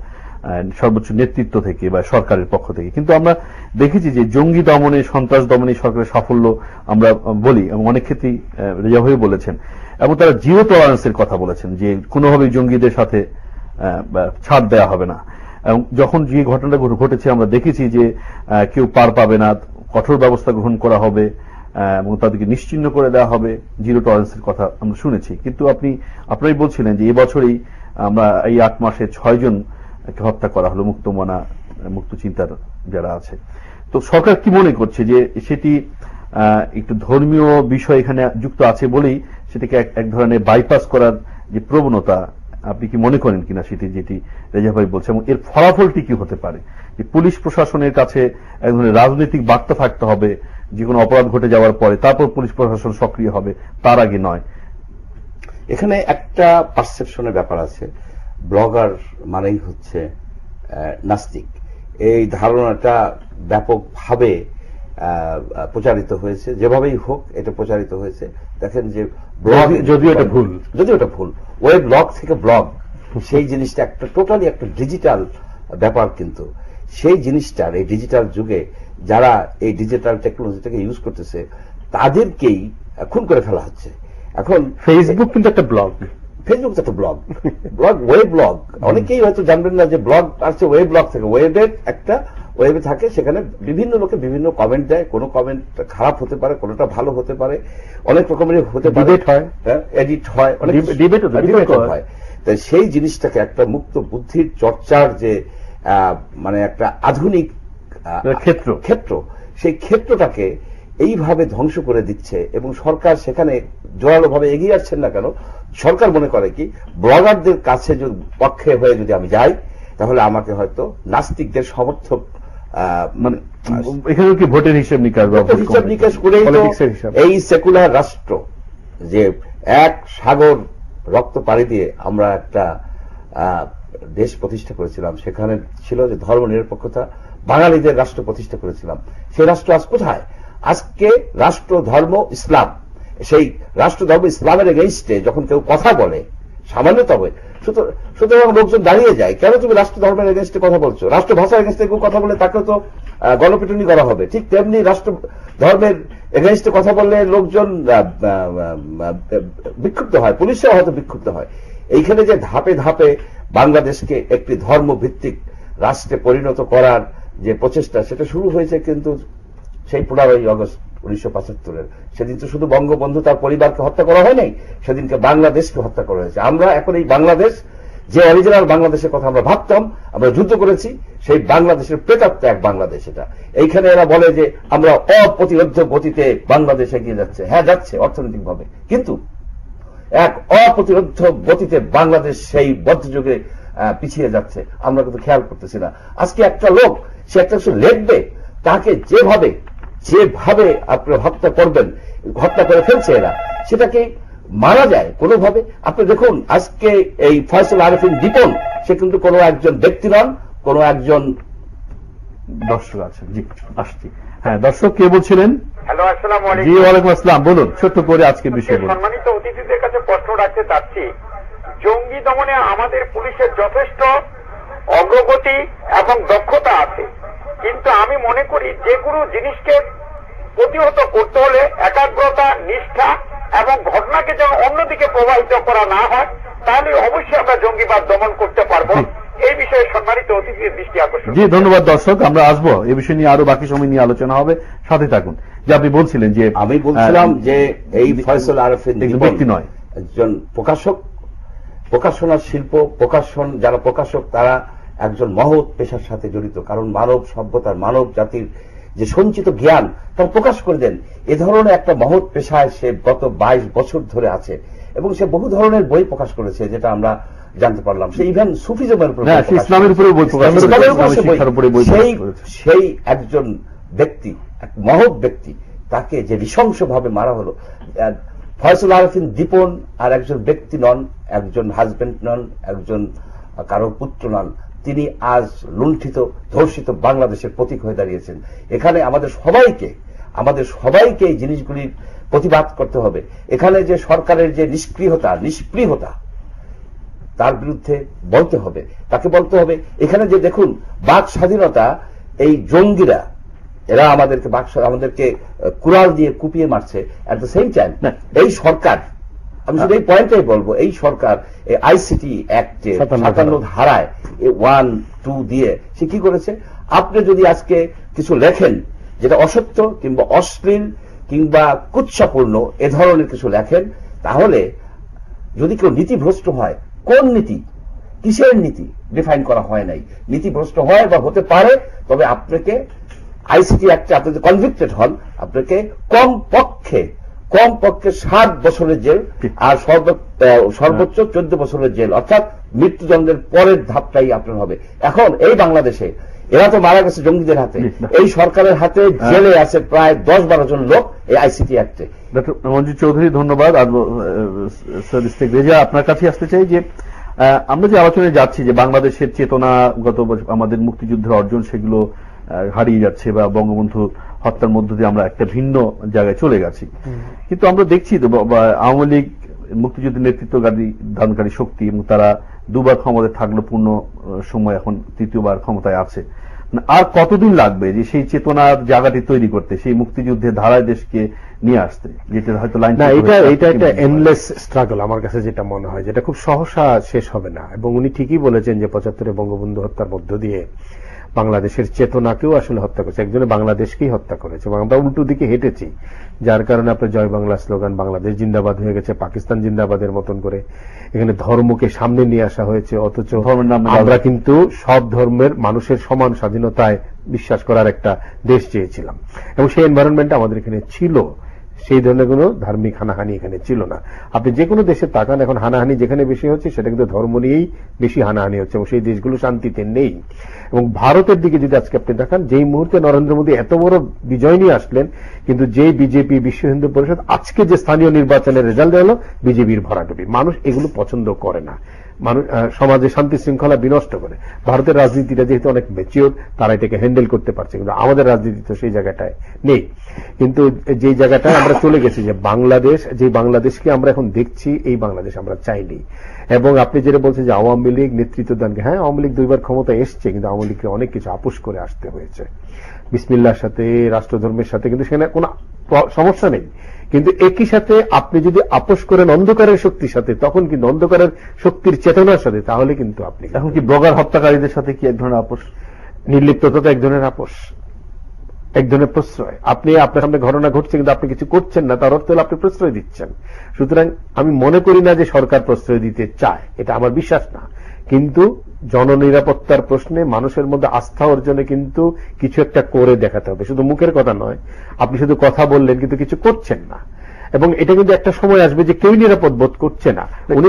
সর্বোচ্চ নেতৃত্ব থেকে বা সরকারের পক্ষ থেকে, কিন্তু আমরা দেখেছি যে জঙ্গি দমনে, সন্ত্রাস দমনে সরকারের সাফল্য আমরা বলি, এবং অনেক ক্ষেত্রেই রেজা ভাই বলেছেন, এবং তারা জিরো টলারেন্সের কথা বলেছেন যে কোনোভাবেই জঙ্গিদের সাথে ছাড় দেওয়া হবে না। এবং যখন যে ঘটনাটা ঘটেছে আমরা দেখেছি যে কেউ পার পাবে না, কঠোর ব্যবস্থা গ্রহণ করা হবে এবং তাদেরকে নিশ্চিহ্ন করে দেওয়া হবে, জিরো টলারেন্সের কথা আমরা শুনেছি। কিন্তু আপনারাই বলছিলেন যে এবছরেই আমরা এই 8 মাসে 6 জনকে হত্যা করা হলো, মুক্তমনা, মুক্ত চিন্তার যারা আছে। তো সরকার কি মনে করছে যে সেটি একটু ধর্মীয় বিষয় এখানে যুক্ত আছে বলেই সেটাকে এক ধরনের বাইপাস করার যে প্রবণতা, আপনি কি মনে করেন কিনা সেটি, যেটি রেজা ভাই বলছে, এবং এর ফলাফলটি কি হতে পারে? যে পুলিশ প্রশাসনের কাছে এক ধরনের রাজনৈতিক বার্তা থাকতে হবে, যে কোনো অপরাধ ঘটে যাওয়ার পরে তারপর পুলিশ প্রশাসন সক্রিয় হবে, তার আগে নয়। এখানে একটা পারসেপশনের ব্যাপার আছে। ব্লগার মানেই হচ্ছে নাস্তিক, এই ধারণাটা ব্যাপকভাবে প্রচারিত হয়েছে। যেভাবেই হোক এটা প্রচারিত হয়েছে। দেখেন যে ব্লগ, যদিও এটা ভুল, ওয়েব ব্লগ থেকে ব্লগ, সেই জিনিসটা একটা টোটালি একটা ডিজিটাল ব্যাপার। কিন্তু সেই জিনিসটার এই ডিজিটাল যুগে যারা এই ডিজিটাল টেকনোলজিটাকে ইউজ করতেছে তাদেরকেই খুন করে ফেলা হচ্ছে। এখন ফেসবুক কিন্তু একটা ব্লগ, ফেসবুক একটা ব্লগ, ওয়েব ব্লগ। অনেকেই হয়তো জানবেন না যে ব্লগ আসছে ওয়েব ব্লগ থেকে। ওয়েবের একটা ওয়েবে থাকে, সেখানে বিভিন্ন লোকে বিভিন্ন কমেন্ট দেয়। কোনো কমেন্ট খারাপ হতে পারে, কোনোটা ভালো হতে পারে, অনেক রকমের হতে পারে, ডিবেট হয়, এডিট হয়, অনেক ডিবেট হয়। তাই সেই জিনিসটাকে একটা মুক্ত বুদ্ধির চর্চার যে মানে একটা আধুনিক ক্ষেত্র, সেই ক্ষেত্রটাকে এইভাবে ধ্বংস করে দিচ্ছে। এবং সরকার সেখানে জোরালোভাবে এগিয়ে আসছেন না কেন? সরকার মনে করে কি, ব্লগারদের কাছে পক্ষে হয়ে যদি আমি যাই, তাহলে আমাকে হয়তো নাস্তিকদের সমর্থক, মানে এখানে কি ভোটের হিসাব নিকাশ করেই এই সেকুলার রাষ্ট্র, যে এক সাগর রক্ত পাড়ি দিয়ে আমরা একটা দেশ প্রতিষ্ঠা করেছিলাম, সেখানে ছিল যে ধর্ম নিরপেক্ষতা, বাঙালিদের রাষ্ট্র প্রতিষ্ঠা করেছিলাম, সেই রাষ্ট্র আজ কোথায়? আজকে রাষ্ট্র ধর্ম ইসলাম, সেই রাষ্ট্র ধর্ম ইসলামের এগেইনস্টে যখন কেউ কথা বলে, সামান্য তবে সুতরাং লোকজন দাঁড়িয়ে যায়, কেন তুমি রাষ্ট্র ধর্মের এগেইনস্টে কথা বলছো? রাষ্ট্র ভাষার এগেইনস্টে কেউ কথা বলে তাকে তো গণপিটুনি করা হবে। ঠিক তেমনি রাষ্ট্র ধর্মের এগেইনস্টে কথা বললে লোকজন বিক্ষুব্ধ হয়, পুলিশও হয়তো বিক্ষুব্ধ হয়। এইখানে যে ধাপে ধাপে বাংলাদেশকে একটি ধর্মভিত্তিক রাষ্ট্রে পরিণত করার যে প্রচেষ্টা, সেটা শুরু হয়েছে কিন্তু সেই 15ই আগস্ট 1975-এর। সেদিন তো শুধু বঙ্গবন্ধু তার পরিবারকে হত্যা করা হয় নাই, সেদিনকে বাংলাদেশকে হত্যা করা হয়েছে। আমরা এখন এই বাংলাদেশ, যে অরিজিনাল বাংলাদেশের কথা আমরা ভাবতাম, আমরা যুদ্ধ করেছি, সেই বাংলাদেশের প্রেতাত্মা এক বাংলাদেশ এটা। এইখানে এরা বলে যে আমরা অপ্রতিরোধ্য গতিতে বাংলাদেশ এগিয়ে যাচ্ছে। হ্যাঁ, যাচ্ছে অর্থনৈতিকভাবে, কিন্তু এক অপ্রতিরোধ্য গতিতে বাংলাদেশ সেই বদ্ধযুগে পিছিয়ে যাচ্ছে, আমরা কিন্তু খেয়াল করতেছি না। আজকে একটা লোক, সে একটা কিছু লিখবে, তাকে যেভাবে আপনি হত্যা করবেন, হত্যা করে ফেলছে এরা, সেটাকে মারা যায় কোনোভাবে। আপনি দেখুন আজকে এই ফয়সাল আরেফিন দীপন, সে কিন্তু কোনো একজন ব্যক্তি নন, কোনো একজন দর্শক আছেন, জি আসছি। হ্যাঁ দর্শক, কে বলছিলেন? হ্যালো, আসসালামু জি আলাইকুম। ওয়ালাইকুম আসসালাম, বলুন ছোট্ট করে আজকের বিষয় বলুন। সম্মানিত অতিথিদের কাছে প্রশ্ন রাখতে চাচ্ছি, জঙ্গি দমনে আমাদের পুলিশের যথেষ্ট অগ্রগতি এবং দক্ষতা আছে, কিন্তু আমি মনে করি যে কোনো জিনিসকে প্রতিহত করতে হলে একাগ্রতা, নিষ্ঠা এবং ঘটনাকে যেন অন্যদিকে প্রবাহিত করা না হয়, তাহলে অবশ্যই আমরা জঙ্গিবাদ দমন করতে পারবো। এই বিষয়ে সম্মানিত অতিথির দৃষ্টি আকর্ষণ। জি ধন্যবাদ দর্শক, আমরা আসবো এই বিষয় নিয়ে, আরো বাকি সময় নিয়ে আলোচনা হবে, সাথে থাকুন। যে আপনি বলছিলেন যে আমি বলছিলাম যে এই ফয়সাল আরফিন ব্যক্তি নয়, একজন প্রকাশক, প্রকাশনার শিল্প, যারা প্রকাশক তারা একজন মহৎ পেশার সাথে জড়িত, কারণ মানব সভ্যতার, মানব জাতির যে সঞ্চিত জ্ঞান তার প্রকাশ করে দেন। এ ধরনের একটা মহৎ পেশায় সে গত 22 বছর ধরে আছে এবং সে বহু ধরনের বই প্রকাশ করেছে, যেটা আমরা জানতে পারলাম। সে ইভেন সুফিজমের উপর, ইসলামের উপরে বই প্রকাশ করেছে। সেই একজন ব্যক্তি, এক মহৎ ব্যক্তি, তাকে যে নৃশংসভাবে মারা হলো। ফয়সাল আরফিন দীপন আর একজন ব্যক্তি নন, একজন হাজবেন্ড নন, একজন কারো পুত্র নন। তিনি আজ লুণ্ঠিত, ধর্ষিত বাংলাদেশের প্রতীক হয়ে দাঁড়িয়েছেন। এখানে আমাদের সবাইকে এই জিনিসগুলির প্রতিবাদ করতে হবে। এখানে যে সরকারের যে নিষ্ক্রিয়তা তার বিরুদ্ধে বলতে হবে, তাকে বলতে হবে। এখানে যে দেখুন বাক স্বাধীনতা, এই জঙ্গিরা এরা আমাদেরকে কুড়াল দিয়ে কুপিয়ে মারছে। অ্যাট দ্য সেম টাইম এই সরকার, আমি শুধু এই পয়েন্টটাই বলবো, এই সরকার আইসিটি অ্যাক্টে 57 ধারায় 1, 2 দিয়ে সে কি করেছে? আপনি যদি আজকে কিছু লেখেন যেটা অসত্য কিংবা অশ্লীল কিংবা কুৎসাপূর্ণ এ ধরনের কিছু লেখেন, তাহলে যদি কেউ নীতিভ্রষ্ট হয়, কোন নীতি, কিসের নীতি ডিফাইন করা হয় নাই, নীতিভ্রষ্ট হয় বা হতে পারে, তবে আপনাকে আইসিটি অ্যাক্টে আপনি যদি কনভিক্টেড হন, আপনাকে কমপক্ষে 7 বছরের জেল আর সর্বোচ্চ 14 বছরের জেল, অর্থাৎ মৃত্যুদণ্ডের পরের ধাপটাই আপনার হবে। এখন এই বাংলাদেশে এরা তো মারা গেছে জঙ্গিদের হাতে, এই সরকারের হাতে জেলে আছে প্রায় 10-12 জন লোক এই আইসিটি অ্যাক্টে। ডক্টর মঞ্জুর চৌধুরী ধন্যবাদ। স্যার ইস্তেক রেজা, আপনার কাছে আসতে চাই যে আমরা যে আলোচনায় যাচ্ছি যে বাংলাদেশের চেতনাগত আমাদের মুক্তিযুদ্ধের অর্জন সেগুলো হারিয়ে যাচ্ছে বা বঙ্গবন্ধু হত্যার মধ্য দিয়ে আমরা একটা ভিন্ন জায়গায় চলে গেছি, কিন্তু আমরা দেখছি তো আওয়ামী লীগ মুক্তিযুদ্ধের নেতৃত্ব দানকারী শক্তি এবং তারা 2বার ক্ষমতায় থাকলো, পূর্ণ সময় এখন 3য়বার ক্ষমতায় আছে। আর কতদিন লাগবে যে সেই চেতনার জায়গাটি তৈরি করতে, সেই মুক্তিযুদ্ধের ধারায় দেশকে নিয়ে আসতে, যেটা হয়তো লাইন না, এটা একটা এন্ডলেস স্ট্রাগল আমার কাছে যেটা মনে হয়, যেটা খুব সহসা শেষ হবে না। এবং উনি ঠিকই বলেছেন যে 75-এ বঙ্গবন্ধু হত্যার মধ্য দিয়ে বাংলাদেশের চেতনাকেও আসলে হত্যা করেছে, একজনে বাংলাদেশকেই হত্যা করেছে এবং আমরা উল্টো দিকে হেঁটেছি, যার কারণে আপনার জয় বাংলা স্লোগান, বাংলাদেশ জিন্দাবাদ হয়ে গেছে পাকিস্তান জিন্দাবাদের মতন করে। এখানে ধর্মকে সামনে নিয়ে আসা হয়েছে, অথচ আমরা কিন্তু সব ধর্মের মানুষের সমান স্বাধীনতায় বিশ্বাস করার একটা দেশ চেয়েছিলাম এবং সেই এনভায়রনমেন্ট আমাদের এখানে ছিল। সেই ধরনের কোনো ধার্মিক হানাহানি এখানে ছিল না। আপনি যে কোনো দেশে তাকান, এখন হানাহানি যেখানে বেশি হচ্ছে সেটা কিন্তু ধর্ম নিয়েই বেশি হানাহানি হচ্ছে এবং সেই দেশগুলো শান্তিতে নেই। এবং ভারতের দিকে যদি আজকে আপনি দেখান, যেই মুহূর্তে নরেন্দ্র মোদী এত বড় বিজয় নিয়ে আসলেন, কিন্তু যেই বিজেপি, বিশ্ব হিন্দু পরিষদ আজকে যে স্থানীয় নির্বাচনের রেজাল্ট এলো, বিজেপির ভরাডুবি। মানুষ এগুলো পছন্দ করে না, মানুষ সমাজে শান্তি শৃঙ্খলা বিনষ্ট করে। ভারতের রাজনীতিটা যেহেতু অনেক ম্যাচিওর, তারা এটাকে হ্যান্ডেল করতে পারছে, কিন্তু আমাদের রাজনীতি তো সেই জায়গাটায় নেই। কিন্তু যেই জায়গাটায় আমরা চলে গেছি, যে বাংলাদেশকে আমরা এখন দেখছি, এই বাংলাদেশ আমরা চাইনি। এবং আপনি যেটা বলছেন যে আওয়ামী লীগ নেতৃত্ব দান, হ্যাঁ আওয়ামী লীগ 2বার ক্ষমতা এসছে, কিন্তু আওয়ামী লীগকে অনেক কিছু আপোষ করে আসতে হয়েছে, বিসমিল্লাহর সাথে, রাষ্ট্রধর্মের সাথে, কিন্তু সেখানে কোনো সমস্যা নেই। কিন্তু একই সাথে আপনি যদি আপোষ করেন অন্ধকারের শক্তির সাথে, তখন কিন্তু অন্ধকারের শক্তির চেতনার সাথে, তাহলে কিন্তু আপনি এখন কি ব্লগার হত্যাকারীদের সাথে কি এক ধরনের আপোষ? নির্লিপ্ততা এক ধরনের আপোষ, এক ধরনের প্রশ্রয়। আপনি আপনার সামনে ঘটনা ঘটছে কিন্তু আপনি কিছু করছেন না, তার অর্থ হলো আপনি প্রশ্রয় দিচ্ছেন। সুতরাং আমি মনে করি না যে সরকার প্রশ্রয় দিতে চায়, এটা আমার বিশ্বাস না। কিন্তু জননিরাপত্তার প্রশ্নে মানুষের মধ্যে আস্থা অর্জনে কিন্তু কিছু একটা করে দেখাতে হবে, শুধু মুখের কথা নয়। আপনি শুধু কথা বললেন কিন্তু কিছু করছেন না, এবং এটা কিন্তু একটা সময় আসবে যে কেউ নিরাপদ বোধ করছে না। উনি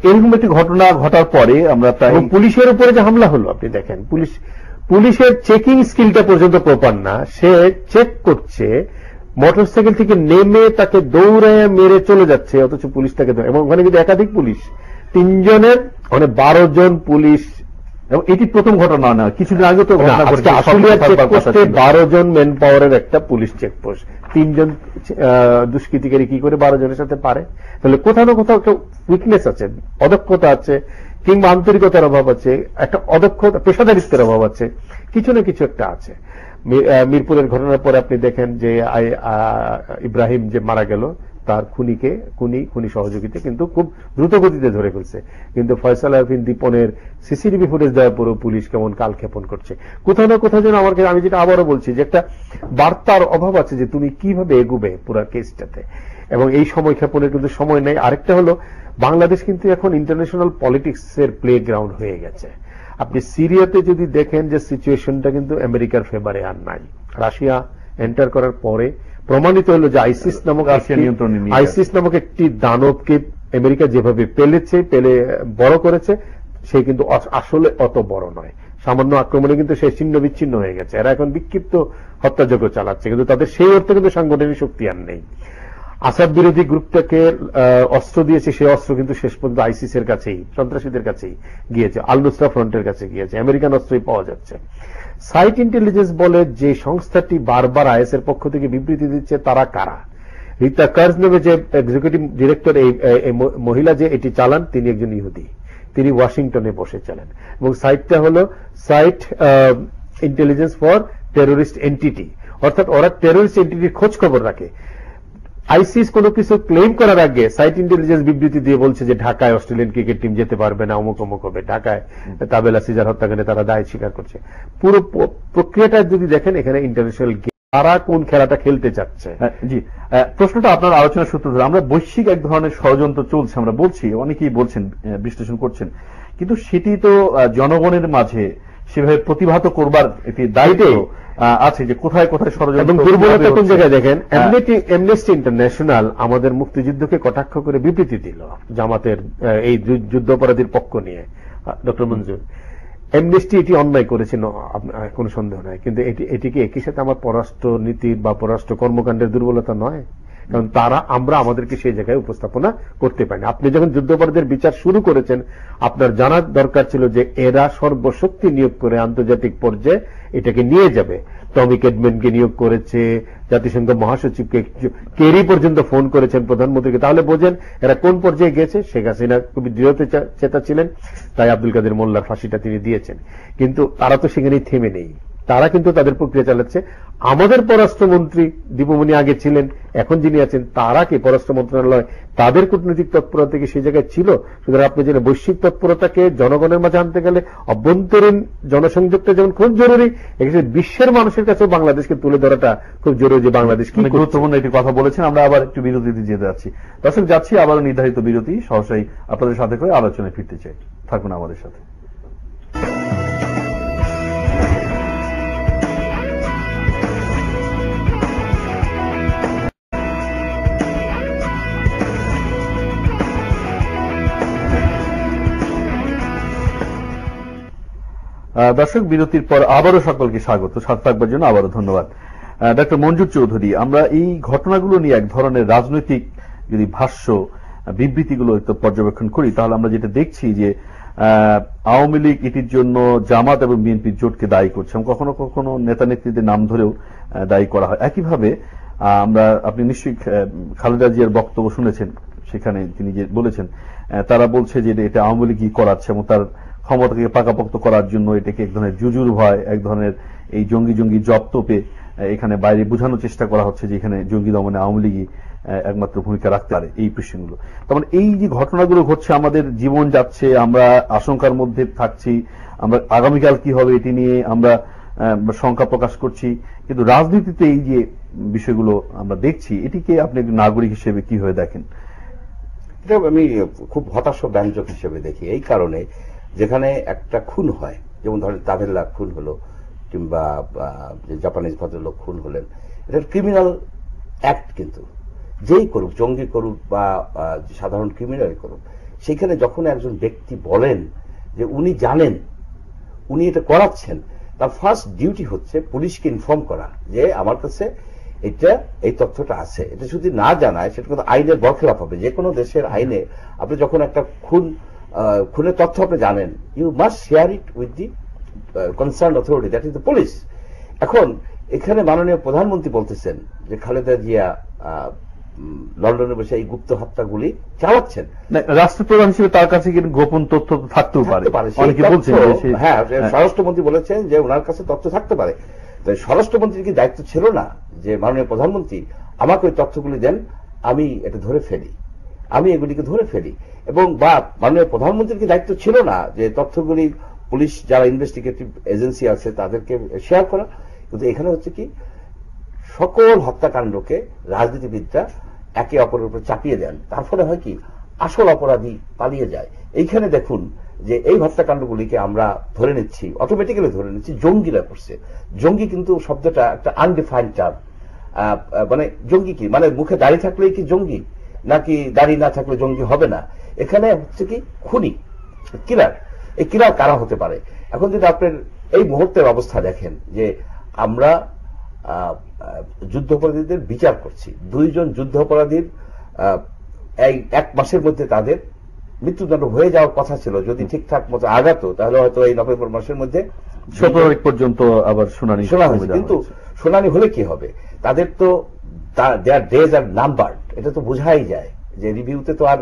এরকম একটি ঘটনা ঘটার পরে আমরা পুলিশের উপরে যে হামলা হলো, আপনি দেখেন পুলিশের চেকিং স্কিলটা পর্যন্ত প্রপার না। সে চেক করছে, মোটরসাইকেল থেকে নেমে তাকে দৌড়ায় মেরে চলে যাচ্ছে, অথচ পুলিশ তাকে, এবং ওখানে কিন্তু একাধিক পুলিশ, 3 জনের মানে 12 জন পুলিশ এবং এটি প্রথম ঘটনা না, কিছুদিন আগে তো ঘটনা ঘটেছে। আশুলিয়া চেকপোস্টে 12 জন ম্যান পাওয়ারের একটা পুলিশ চেকপোস্ট, 3 জন দুষ্কৃতিকারী কি করে 12 জনের সাথে পারে? তাহলে কোথাও না কোথাও একটা উইকনেস আছে, অদক্ষতা আছে, কিংবা আন্তরিকতার অভাব আছে, একটা অদক্ষতা, পেশাদারিত্বের অভাব আছে, কিছু না কিছু একটা আছে। মিরপুরের ঘটনার পরে আপনি দেখেন যে ইব্রাহিম যে মারা গেল, তার খুনি সহযোগিতা কিন্তু খুব দ্রুত গতিতে ধরে ফেলছে, কিন্তু ফয়সাল আরফিন দীপনের সিসিটিভি ফুটেজ দেওয়ার পরেও পুলিশ কেমন কালক্ষেপণ করছে। কোথাও না কোথাও যেন আমি যেটা আবারও বলছি যে একটা বার্তার অভাব আছে যে তুমি কিভাবে এগুবে পুরো কেসটাতে, এবং এই সময় ক্ষেপণের কিন্তু সময় নেই। আরেকটা হলো, বাংলাদেশ কিন্তু এখন ইন্টারন্যাশনাল পলিটিক্সের প্লে গ্রাউন্ড হয়ে গেছে। আপনি সিরিয়াতে যদি দেখেন যে সিচুয়েশনটা কিন্তু আমেরিকার ফেভারে আর নাই। রাশিয়া এন্টার করার পরে প্রমাণিত হলো যে আইসিস নামক একটি দানবকে আমেরিকা যেভাবে পেলে বড় করেছে, সে কিন্তু আসলে অত বড় নয়। সামান্য আক্রমণে কিন্তু সে ছিন্ন বিচ্ছিন্ন হয়ে গেছে। এরা এখন বিক্ষিপ্ত হত্যাযজ্ঞ চালাচ্ছে, কিন্তু তাদের সেই অর্থে কিন্তু সাংগঠনিক শক্তি আর নেই। আসাদ বিরোধী গ্রুপটাকে অস্ত্র দিয়েছে, সেই অস্ত্র কিন্তু শেষ পর্যন্ত আইসিস এর কাছেই, সন্ত্রাসীদের কাছেই গিয়েছে, আল নুসরা ফ্রন্টের কাছে গিয়েছে, আমেরিকান অস্ত্রই পাওয়া যাচ্ছে। সাইট ইন্টেলিজেন্স বলে যে সংস্থাটি বারবার আইএস এর পক্ষ থেকে বিবৃতি দিচ্ছে, তারা কারা? রিতা কার্জ নামে যে এক্সিকিউটিভ ডিরেক্টর, এই মহিলা যে এটি চালান, তিনি একজন ইহুদি, তিনি ওয়াশিংটনে বসে চালান, এবং সাইটটা হলো site intelligence for terrorist entity, অর্থাৎ ওরা টেরোরিস্ট এন্টিটির খোঁজ খবর রাখে। আইসিস কোনো কিছু ক্লেম করার আগে সাইট ইন্টেলিজেন্স বিবৃতি দিয়ে বলছে যে ঢাকায় অস্ট্রেলিয়ান ক্রিকেট টিম যেতে পারবে না, অমুক অমুক হবে, ঢাকায় তাবেলা সিজার হত্যাকাণ্ডে তারা দায় স্বীকার করছে। পুরো প্রক্রিয়াটা যদি দেখেন, এখানে ইন্টারন্যাশনাল তারা কোন খেলাটা খেলতে চাচ্ছে। জি, প্রশ্নটা আপনার আলোচনার সূত্র ধরে, আমরা বৈশ্বিক এক ধরনের ষড়যন্ত্র চলছে, আমরা বলছি, অনেকেই বলছেন, বিশ্লেষণ করছেন, কিন্তু সেটি তো জনগণের মাঝে সেভাবে প্রতিভাত করবার একটি দায়িত্ব আছে, যে কোথায় কোথায় ষড়যন্ত্র এবং দুর্বলতা কোন জায়গায় দেখেন। অ্যামনেস্টি ইন্টারন্যাশনাল আমাদের মুক্তিযুদ্ধকে কটাক্ষ করে বিবৃতি দিল জামাতের এই যুদ্ধাপরাধীর পক্ষ নিয়ে। ডক্টর মঞ্জুর, অ্যামনেস্টি এটি অন্যায় করেছিল, কোনো সন্দেহ নাই, কিন্তু এটিকে একই সাথে আমার পররাষ্ট্র নীতির বা পররাষ্ট্র কর্মকাণ্ডের দুর্বলতা নয়, কারণ আমরা আমাদেরকে সেই জায়গায় উপস্থাপনা করতে পারি না। আপনি যখন যুদ্ধাপরাধের বিচার শুরু করেছেন, আপনার জানার দরকার ছিল যে এরা সর্বশক্তি নিয়োগ করে আন্তর্জাতিক পর্যায়ে এটাকে নিয়ে যাবে। টমি কেডম্যানকে নিয়োগ করেছে, জাতিসংঘ মহাসচিবকে, কেরি পর্যন্ত ফোন করেছেন প্রধানমন্ত্রীকে, তাহলে বোঝেন এরা কোন পর্যায়ে গেছে। শেখ হাসিনা খুবই দৃঢ়চেতা ছিলেন, তাই আব্দুল কাদের মোল্লার ফাঁসিটা তিনি দিয়েছেন, কিন্তু তারা তো সেখানেই থেমে নেই, তারা কিন্তু তাদের প্রক্রিয়া চালাচ্ছে। আমাদের পররাষ্ট্রমন্ত্রী দীপমণি আগে ছিলেন, এখন যিনি আছেন তারা কি পররাষ্ট্র মন্ত্রণালয় তাদের কূটনৈতিক তৎপরতা থেকে সেই জায়গায় ছিল। সুতরাং আপনি জানেন বৈশ্বিক তৎপরতাকে জনগণের মাঝে আনতে গেলে অভ্যন্তরীণ জনসংযোগটা যেমন খুব জরুরি, এক্ষেত্রে বিশ্বের মানুষের কাছে বাংলাদেশকে তুলে ধরাটা খুব জরুরি, যে বাংলাদেশ কি গুরুত্বপূর্ণ একটি কথা বলেছেন। আমরা আবার একটু বিরতিতে যেতে যাচ্ছি। দর্শক, যাচ্ছি আবার নির্ধারিত বিরতি, সহসাই আপনাদের সাথে করে আলোচনায় ফিরতে চাই, থাকুন আমাদের সাথে। দর্শক, বিরতির পর আবারও সকলকে স্বাগত, সাথে থাকবার জন্য আবারও ধন্যবাদ। ডক্টর মঞ্জুর চৌধুরী, আমরা এই ঘটনাগুলো নিয়ে এক ধরনের রাজনৈতিক যদি ভাষ্য বিবৃতিগুলো একটু পর্যবেক্ষণ করি, তাহলে আমরা যেটা দেখছি যে আওয়ামী লীগ এটির জন্য জামাত এবং বিএনপির জোটকে দায়ী করছে, এবং কখনো কখনো নেতা নেত্রীদের নাম ধরেও দায়ী করা হয়। একইভাবে আপনি নিশ্চয়ই খালেদা জিয়ার বক্তব্য শুনেছেন, সেখানে তিনি যে বলেছেন, তারা বলছে যে এটা আওয়ামী লীগই করাচ্ছে, এবং তার ক্ষমতাকে পাকাপোক্ত করার জন্য এটাকে এক ধরনের জুজুর ভয়, এক ধরনের এই জঙ্গি জব তোপে এখানে বাইরে বোঝানোর চেষ্টা করা হচ্ছে যে এখানে জঙ্গি দমনে আওয়ামী লীগই একমাত্র ভূমিকা রাখতে পারে এই প্রশ্নগুলো। তখন এই যে ঘটনাগুলো ঘটছে, আমাদের জীবন যাচ্ছে, আমরা আশঙ্কার মধ্যে থাকছি, আমরা আগামীকাল কি হবে এটি নিয়ে আমরা শঙ্কা প্রকাশ করছি, কিন্তু রাজনীতিতে এই যে বিষয়গুলো আমরা দেখছি, এটিকে আপনি একজন নাগরিক হিসেবে কিভাবে দেখেন? এটা আমি খুব হতাশাব্যঞ্জক হিসেবে দেখি, এই কারণে যেখানে একটা খুন হয়, যেমন ধরেন তাভেল্লা খুন হলো, কিংবা জাপানিজ ভদ্রলোক খুন হলেন, এটা ক্রিমিনাল অ্যাক্ট, কিন্তু যেই করুক, জঙ্গি করুক বা সাধারণ ক্রিমিনাল করুক, সেখানে যখন একজন ব্যক্তি বলেন যে উনি জানেন, উনি এটা করাচ্ছেন, তার ফার্স্ট ডিউটি হচ্ছে পুলিশকে ইনফর্ম করা যে আমার কাছে এই তথ্যটা আছে। এটা যদি না জানায়, সেটা কিন্তু আইনের বরখেলাপ হবে। যে কোনো দেশের আইনে আপনি যখন একটা খুন খুনের তথ্য আপনি জানেন, you must share it with the concern authority, that is the police. এখন এখানে মাননীয় প্রধানমন্ত্রী বলতেছেন যে খালেদা জিয়া লন্ডনে বসে এই গুপ্ত হত্যাগুলি চালাচ্ছেন। রাষ্ট্রপ্রধান হিসেবে তার কাছে কিন্তু গোপন তথ্য থাকতেও পারে, অনেকে বলছেন। হ্যাঁ, স্বরাষ্ট্রমন্ত্রী বলেছেন যে ওনার কাছে তথ্য থাকতে পারে। তাই স্বরাষ্ট্রমন্ত্রীর কি দায়িত্ব ছিল না যে মাননীয় প্রধানমন্ত্রী আমাকে ওই তথ্যগুলি দেন, আমি এটা ধরে ফেলি, আমি এগুলিকে ধরে ফেলি? এবং বা মাননীয় প্রধানমন্ত্রীর কি দায়িত্ব ছিল না যে তথ্যগুলি পুলিশ যারা ইনভেস্টিগেটিভ এজেন্সি আছে তাদেরকে শেয়ার করা? কিন্তু এখানে হচ্ছে কি, সকল হত্যাকাণ্ডকে রাজনীতিবিদরা একে অপরের উপর চাপিয়ে দেন, তার ফলে হয় কি আসল অপরাধী পালিয়ে যায়। এইখানে দেখুন যে এই হত্যাকাণ্ডগুলিকে আমরা ধরে নিচ্ছি, অটোমেটিক্যালি ধরে নিচ্ছি জঙ্গিরা করছে। জঙ্গি কিন্তু শব্দটা একটা আনডিফাইন্ড টার্ম। মানে জঙ্গি কি, মানে মুখে দাড়ি থাকলেই কি জঙ্গি, নাকি দাড়ি না থাকলে জঙ্গি হবে না? এখানে হচ্ছে কি খুনি, কিলার। এই কিলার কারা হতে পারে? এখন যদি আপনার এই মুহূর্তের অবস্থা দেখেন যে আমরা যুদ্ধাপরাধীদের বিচার করছি, 2 জন যুদ্ধাপরাধীর এই 1 মাসের মধ্যে তাদের মৃত্যুদণ্ড হয়ে যাওয়ার কথা ছিল। যদি ঠিকঠাক মতো আগাত তাহলে হয়তো এই নভেম্বর মাসের মধ্যে 17 তারিখ পর্যন্ত আবার শুনানি হয়েছে। কিন্তু শুনানি হলে কি হবে? তাদের তো দেয়ার ডেজ আর নাম্বারড, এটা তো বোঝাই যায় যে রিভিউতে তো আর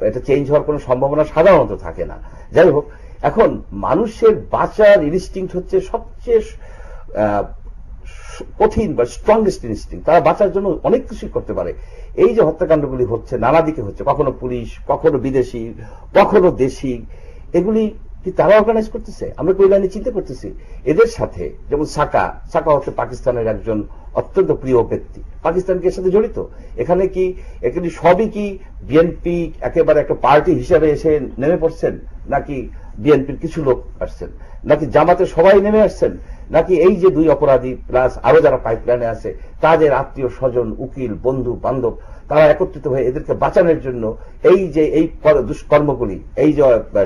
এটা চেঞ্জ হওয়ার কোনো সম্ভাবনা সাধারণত থাকে না। যাই হোক, এখন মানুষের বাঁচার ইনস্টিংক্ট হচ্ছে সবচেয়ে কঠিন বা স্ট্রংগেস্ট ইনস্টিংক্ট। তারা বাঁচার জন্য অনেক কিছুই করতে পারে। এই যে হত্যাকাণ্ডগুলি হচ্ছে নানা দিকে হচ্ছে, কখনো পুলিশ, কখনো বিদেশি, কখনো দেশি, এগুলি কি তারা অর্গানাইজ করতেছে? আমরা ওই লাইনে চিন্তা করতেছি। এদের সাথে যেমন সাকা হচ্ছে পাকিস্তানের একজন অত্যন্ত প্রিয় ব্যক্তি, পাকিস্তানকে এর সাথে জড়িত। এখানে কি এখানে সবই কি বিএনপি একেবারে একটা পার্টি হিসেবে এসে নেমে পড়ছেন, নাকি বিএনপির কিছু লোক আসছেন, নাকি জামাতের সবাই নেমে আসছেন, নাকি এই যে 2 অপরাধী প্লাস আরো যারা পাইপলাইনে আছে তাদের আত্মীয় স্বজন, উকিল, বন্ধু বান্ধব, তারা একত্রিত হয়ে এদেরকে বাঁচানোর জন্য এই যে এই দুষ্কর্মগুলি, এই যে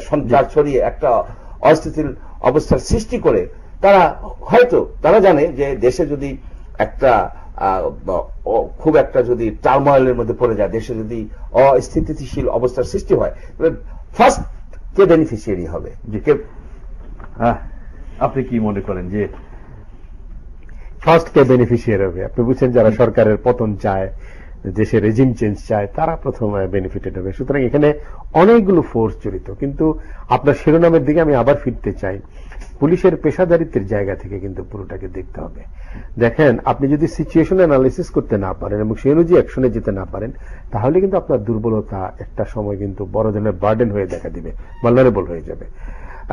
সঞ্চার ছড়িয়ে একটা অস্থিতিশীল অবস্থার সৃষ্টি করে, তারা হয়তো তারা জানে যে দেশে যদি একটা খুব একটা যদি টার্ময়েলের মধ্যে পড়ে যায়, দেশে যদি অস্থিতিশীল অবস্থার সৃষ্টি হয়, ফার্স্ট কে বেনিফিশিয়ারি হবে? আপনি কি মনে করেন যে ফার্স্ট কে বেনিফিশিয়ারি হবে? আপনি বুঝছেন যারা সরকারের পতন চায়, দেশে রেজিম চেঞ্জ চায়, তারা প্রথমে বেনিফিটেড হবে। সুতরাং এখানে অনেকগুলো ফোর্স জড়িত। কিন্তু আপনার শিরোনামের দিকে আমি আবার ফিরতে চাই। পুলিশের পেশাদারিত্বের জায়গা থেকে কিন্তু পুরোটাকে দেখতে হবে। দেখেন, আপনি যদি সিচুয়েশন অ্যানালিসিস করতে না পারেন এবং সেই অনুযায়ী অ্যাকশনে যেতে না পারেন, তাহলে কিন্তু আপনার দুর্বলতা একটা সময় কিন্তু বড় ধরনের বার্ডেন হয়ে দেখা দিবে, ভালনারেবল হয়ে যাবে।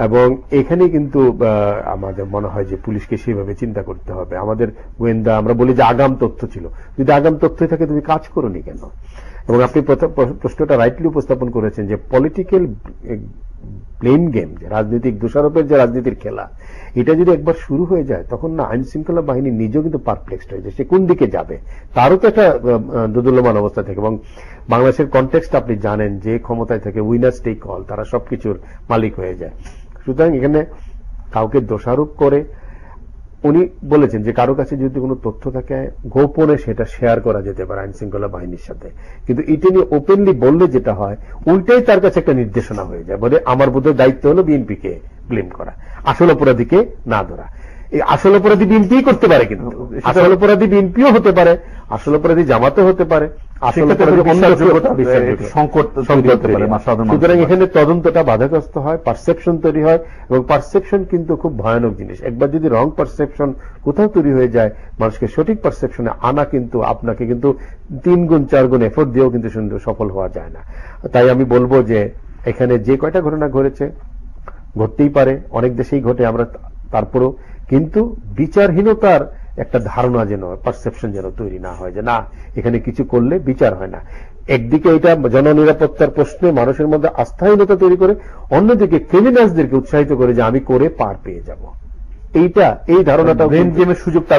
এবং এখানে কিন্তু আমাদের মনে হয় যে পুলিশকে সেইভাবে চিন্তা করতে হবে। আমাদের গোয়েন্দা, আমরা বলি যে আগাম তথ্য ছিল, যদি আগাম তথ্য থাকে তুমি কাজ করোনি কেন? এবং আপনি প্রশ্নটা রাইটলি উপস্থাপন করেছেন যে পলিটিক্যাল ব্লেম গেম, যে রাজনৈতিক দোষারোপের যে রাজনীতির খেলা, এটা যদি একবার শুরু হয়ে যায় তখন না আইন শৃঙ্খলা বাহিনী নিজেও কিন্তু পারপ্লেক্সড হয়ে যায়, সে কোন দিকে যাবে তারও তো একটা দোদুল্যমান অবস্থা থাকে। এবং বাংলাদেশের কনটেক্সট আপনি জানেন, যে ক্ষমতায় থাকে উইনার্স টেক অল, তারা সবকিছুর মালিক হয়ে যায়। সুতরাং এখানে কাউকে দোষারোপ করে, উনি বলেছেন যে কারো কাছে যদি কোনো তথ্য থাকে গোপনে সেটা শেয়ার করা যেতে পারে আইন শৃঙ্খলা বাহিনীর সাথে, কিন্তু এটা নিয়ে ওপেনলি বললে যেটা হয় উল্টেই তার কাছে একটা নির্দেশনা হয়ে যায়, বলে আমার বোধহয় দায়িত্ব হলো বিএনপিকে ব্লেম করা, আসল অপরাধীকে না ধরা। এই আসল অপরাধী বিএনপি করতে পারে, কিন্তু আসল অপরাধী বিএনপিও হতে পারে, আসল অপরাধী জামাতও হতে পারে, সুতরাং এখানে তদন্তটা বাধাগ্রস্ত হয়, পারসেপশন তৈরি হয়, এবং পারসেপশন কিন্তু খুব ভয়ানক জিনিস। একবার যদি রং পারসেপশন কোথাও তৈরি হয়ে যায়, মানুষকে সঠিক পারসেপশনে আনা কিন্তু আপনাকে কিন্তু 3 গুণ 4 গুণ এফোর্ট দিয়েও কিন্তু সফল হওয়া যায় না। তাই আমি বলবো যে এখানে যে কয়টা ঘটনা ঘটেছে, ঘটতেই পারে, অনেক দেশেই ঘটে, আমরা তারপরও কিন্তু বিচারহীনতার একটা ধারণা যেন, পারসেপশন যেন তৈরি না হয় যে না এখানে কিছু করলে বিচার হয় না। একদিকে এটা জননিরাপত্তার প্রশ্নে মানুষের মধ্যে আস্থাহীনতা তৈরি করে, অন্যদিকে ক্রিমিনালসদেরকে উৎসাহিত করে যে আমি করে পার পেয়ে যাব, এই ধারণাটা সুযোগটা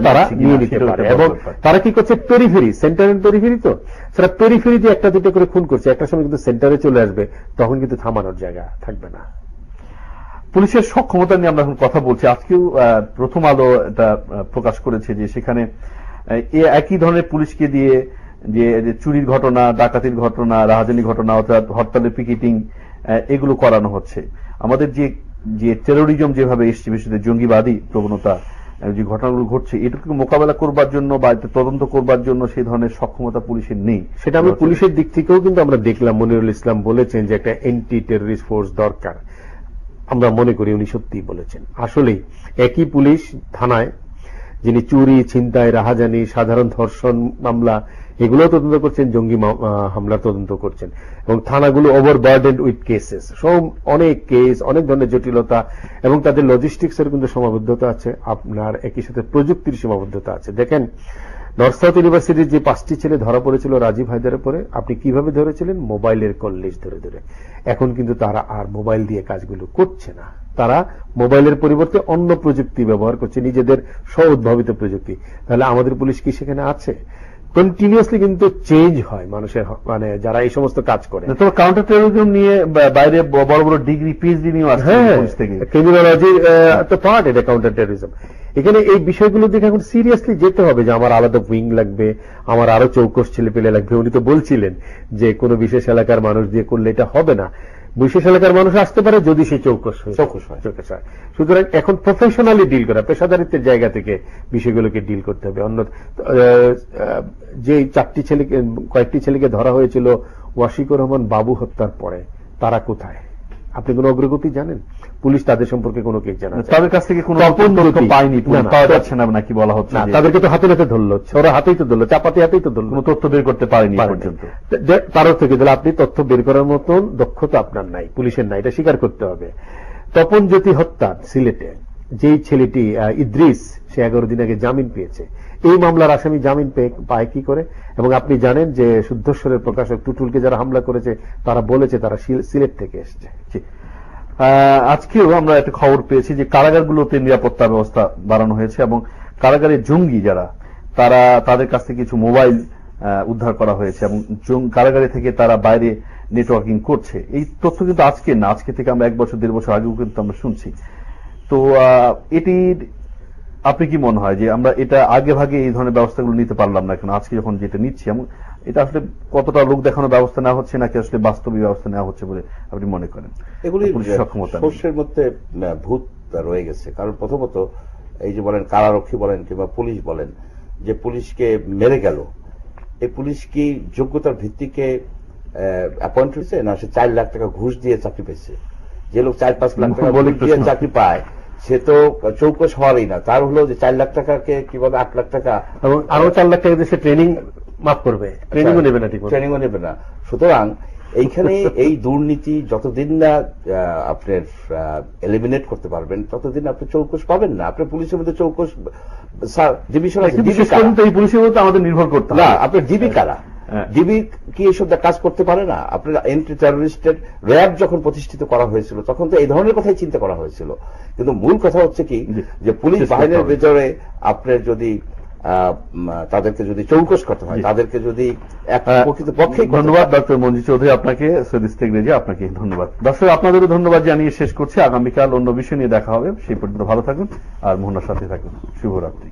তারা নিয়ে নিতে পারে। এবং তারা কি করছে, পেরিফেরি, সেন্টারের পেরিফেরি, তো তারা পেরিফেরি দিয়ে 1-2 করে খুন করছে, একটা সময় কিন্তু সেন্টারে চলে আসবে, তখন কিন্তু থামানোর জায়গা থাকবে না। পুলিশের সক্ষমতা নিয়ে আমরা এখন কথা বলছি। আজকেও প্রথম আলো এটা প্রকাশ করেছে যে সেখানে একই ধরনের পুলিশকে দিয়ে যে চুরির ঘটনা, ডাকাতির ঘটনা, রাহাজানি ঘটনা, অর্থাৎ হরতালের পিকেটিং এগুলো করানো হচ্ছে। আমাদের যে টেরোরিজম যেভাবে এসছে, বিশেষত জঙ্গিবাদী প্রবণতা যে ঘটনাগুলো ঘটছে, এটুকু মোকাবেলা করবার জন্য বা তদন্ত করবার জন্য সেই ধরনের সক্ষমতা পুলিশের নেই। সেটা আমরা পুলিশের দিক থেকেও কিন্তু আমরা দেখলাম, মনিরুল ইসলাম বলেছেন যে একটা অ্যান্টি টেররিস্ট ফোর্স দরকার। আমরা মনে করি উনি সত্যিই বলেছেন। আসলেই একই পুলিশ থানায় যিনি চুরি, ছিনতাই, রাহাজানি, সাধারণ ধর্ষণ মামলা এগুলো তদন্ত করছেন, জঙ্গি হামলার তদন্ত করছেন, এবং থানাগুলো ওভারবার্ডেন্ড উইথ কেসেস, সব অনেক কেস, অনেক ধরনের জটিলতা, এবং তাদের লজিস্টিক্স এর কিন্তু সীমাবদ্ধতা আছে, আপনার একই সাথে প্রযুক্তির সীমাবদ্ধতা আছে। দেখেন নর্থ সাউথ ইউনিভার্সিটির যে 5টি ছেলে ধরা পড়েছিল রাজীব হায়দারের পরে, আপনি কিভাবে ধরেছিলেন? মোবাইলের কল লিস্ট ধরে ধরে। এখন কিন্তু তারা আর মোবাইল দিয়ে কাজগুলো করছে না, তারা মোবাইলের পরিবর্তে অন্য প্রযুক্তি ব্যবহার করছে, নিজেদের স্ব-উদ্ভাবিত প্রযুক্তি। তাহলে আমাদের পুলিশ কি সেখানে আছে? কন্টিনিউয়াসলি কিন্তু চেঞ্জ হয় মানুষের, মানে যারা এই সমস্ত কাজ করে। তবে কাউন্টার টেরোরিজম নিয়ে বাইরে বড় বড় ডিগ্রি, পিএইচডি নিয়ে আসছে পুলিশ থেকে। ক্রিমিনোলজির একটা পার্ট এটা কাউন্টার টেরোরিজম। এখানে এই বিষয়গুলো দিকে এখন সিরিয়াসলি যেতে হবে যে আমার আলাদা উইং লাগবে, আমার আরো চৌকস ছেলে পেলে লাগবে। উনি তো বলছিলেন যে কোনো বিশেষ এলাকার মানুষ দিয়ে করলে এটা হবে না, বিশেষ এলাকার মানুষ আসতে পারে যদি সে চৌকস হয়। সুতরাং এখন প্রফেশনালি ডিল করা, পেশাদারিত্বের জায়গা থেকে বিষয়গুলোকে ডিল করতে হবে। অন্য যে কয়েকটি ছেলেকে ধরা হয়েছিল ওয়াশিকুর রহমান বাবু হত্যার পরে, তারা কোথায়? আপনি কোন অগ্রগতি জানেন? পুলিশ তাদের সম্পর্কে কোনো কেস জানা, তাদের কাছ থেকে কোনো তথ্য পায়নি, পাওয়া যাচ্ছে না নাকি বলা হচ্ছে? না, তাদেরকে তো হাতে হাতে ধরলো, ওরা হাতেই তো ধরলো, চাপাতি হাতেই তো ধরলো, কোনো তথ্য বের করতে পারেনি পর্যন্ত। তারও থেকে দিলে আপনি তথ্য বের করার মতন দক্ষতা আপনার নাই, পুলিশের নাই, এটা স্বীকার করতে হবে। তপন জ্যোতি হত্যা সিলেটে যেই ছেলেটি ইদ্রিস, সে 11 দিন আগে জামিন পেয়েছে। এই মামলার আসামি জামিন পায় কি করে? এবং আপনি জানেন যে শুদ্ধস্বরের প্রকাশক টুটুলকে যারা হামলা করেছে তারা বলেছে তারা সিলেট থেকে এসেছে। আজকেও আমরা একটা খবর পেয়েছি যে কারাগারগুলোতে নিরাপত্তা ব্যবস্থা বাড়ানো হয়েছে এবং কারাগারের জঙ্গি যারা তাদের কাছ থেকে কিছু মোবাইল উদ্ধার করা হয়েছে এবং কারাগারে থেকে তারা বাইরে নেটওয়ার্কিং করছে। এই তথ্য কিন্তু আজকে না, আজকে থেকে আমরা 1 বছর 1.5 বছর আগেও কিন্তু আমরা শুনছি। তো এটির আপনি কি মনে হয় যে আমরা এটা আগে ভাগে এই ধরনের ব্যবস্থাগুলো নিতে পারলাম না কেন? আজকে যখন যেটা নিচ্ছি, এবং এটা আসলে কতটা লোক দেখানোর ব্যবস্থা নেওয়া হচ্ছে নাকি আসলে বাস্তবিক ব্যবস্থা নেওয়া হচ্ছে বলে আপনি মনে করেন? এগুলি সর্ষের মধ্যে ভূত রয়ে গেছে। কারণ প্রথমত এই যে বলেন কারারক্ষী বলেন কিংবা পুলিশ বলেন, যে পুলিশকে মেরে গেল, এই পুলিশ কি যোগ্যতার ভিত্তিকে অ্যাপয়েন্ট হয়েছে না সে 4 লাখ টাকা ঘুষ দিয়ে চাকরি পেয়েছে? যে লোক 4-5 লাখ টাকা দিয়ে চাকরি পায় সে তো চৌকস হওয়ারই না, তার হলো যে 4 লাখ টাকাকে কি বলে 8 লাখ টাকা এবং আরো 4 লাখ টাকা দিয়ে সে ট্রেনিং মাফ করবে, ট্রেনিংও নেবে না, ট্রেনিংও নেবে না। সুতরাং এইখানে এই দুর্নীতি যতদিন না আপনার এলিমিনেট করতে পারবেন ততদিন আপনি চৌকস পাবেন না। আপনার পুলিশের মধ্যে চৌকস এই পুলিশের মধ্যে আমাদের নির্ভর করতে না, আপনার জীবিকারা ডিবি কি এসব কাজ করতে পারে না? আপনার এন্টি টেররিস্টের র্যাব যখন প্রতিষ্ঠিত করা হয়েছিল তখন তো এই ধরনের কথাই চিন্তা করা হয়েছিল। কিন্তু মূল কথা হচ্ছে কি যে পুলিশ বাহিনীর ভেতরে আপনার যদি তাদেরকে যদি চৌকস করতে হয়, তাদেরকে যদি প্রকৃতপক্ষে। ধন্যবাদ ডক্টর মঞ্জু চৌধুরী আপনাকে, সৈয়দ ইস্তেক রেজা আপনাকে ধন্যবাদ। দর্শক আপনাদেরও ধন্যবাদ জানিয়ে শেষ করছি। আগামীকাল অন্য বিষয় নিয়ে দেখা হবে, সেই পর্যন্ত ভালো থাকুন আর মোহনার সাথে থাকুন। শুভরাত্রি।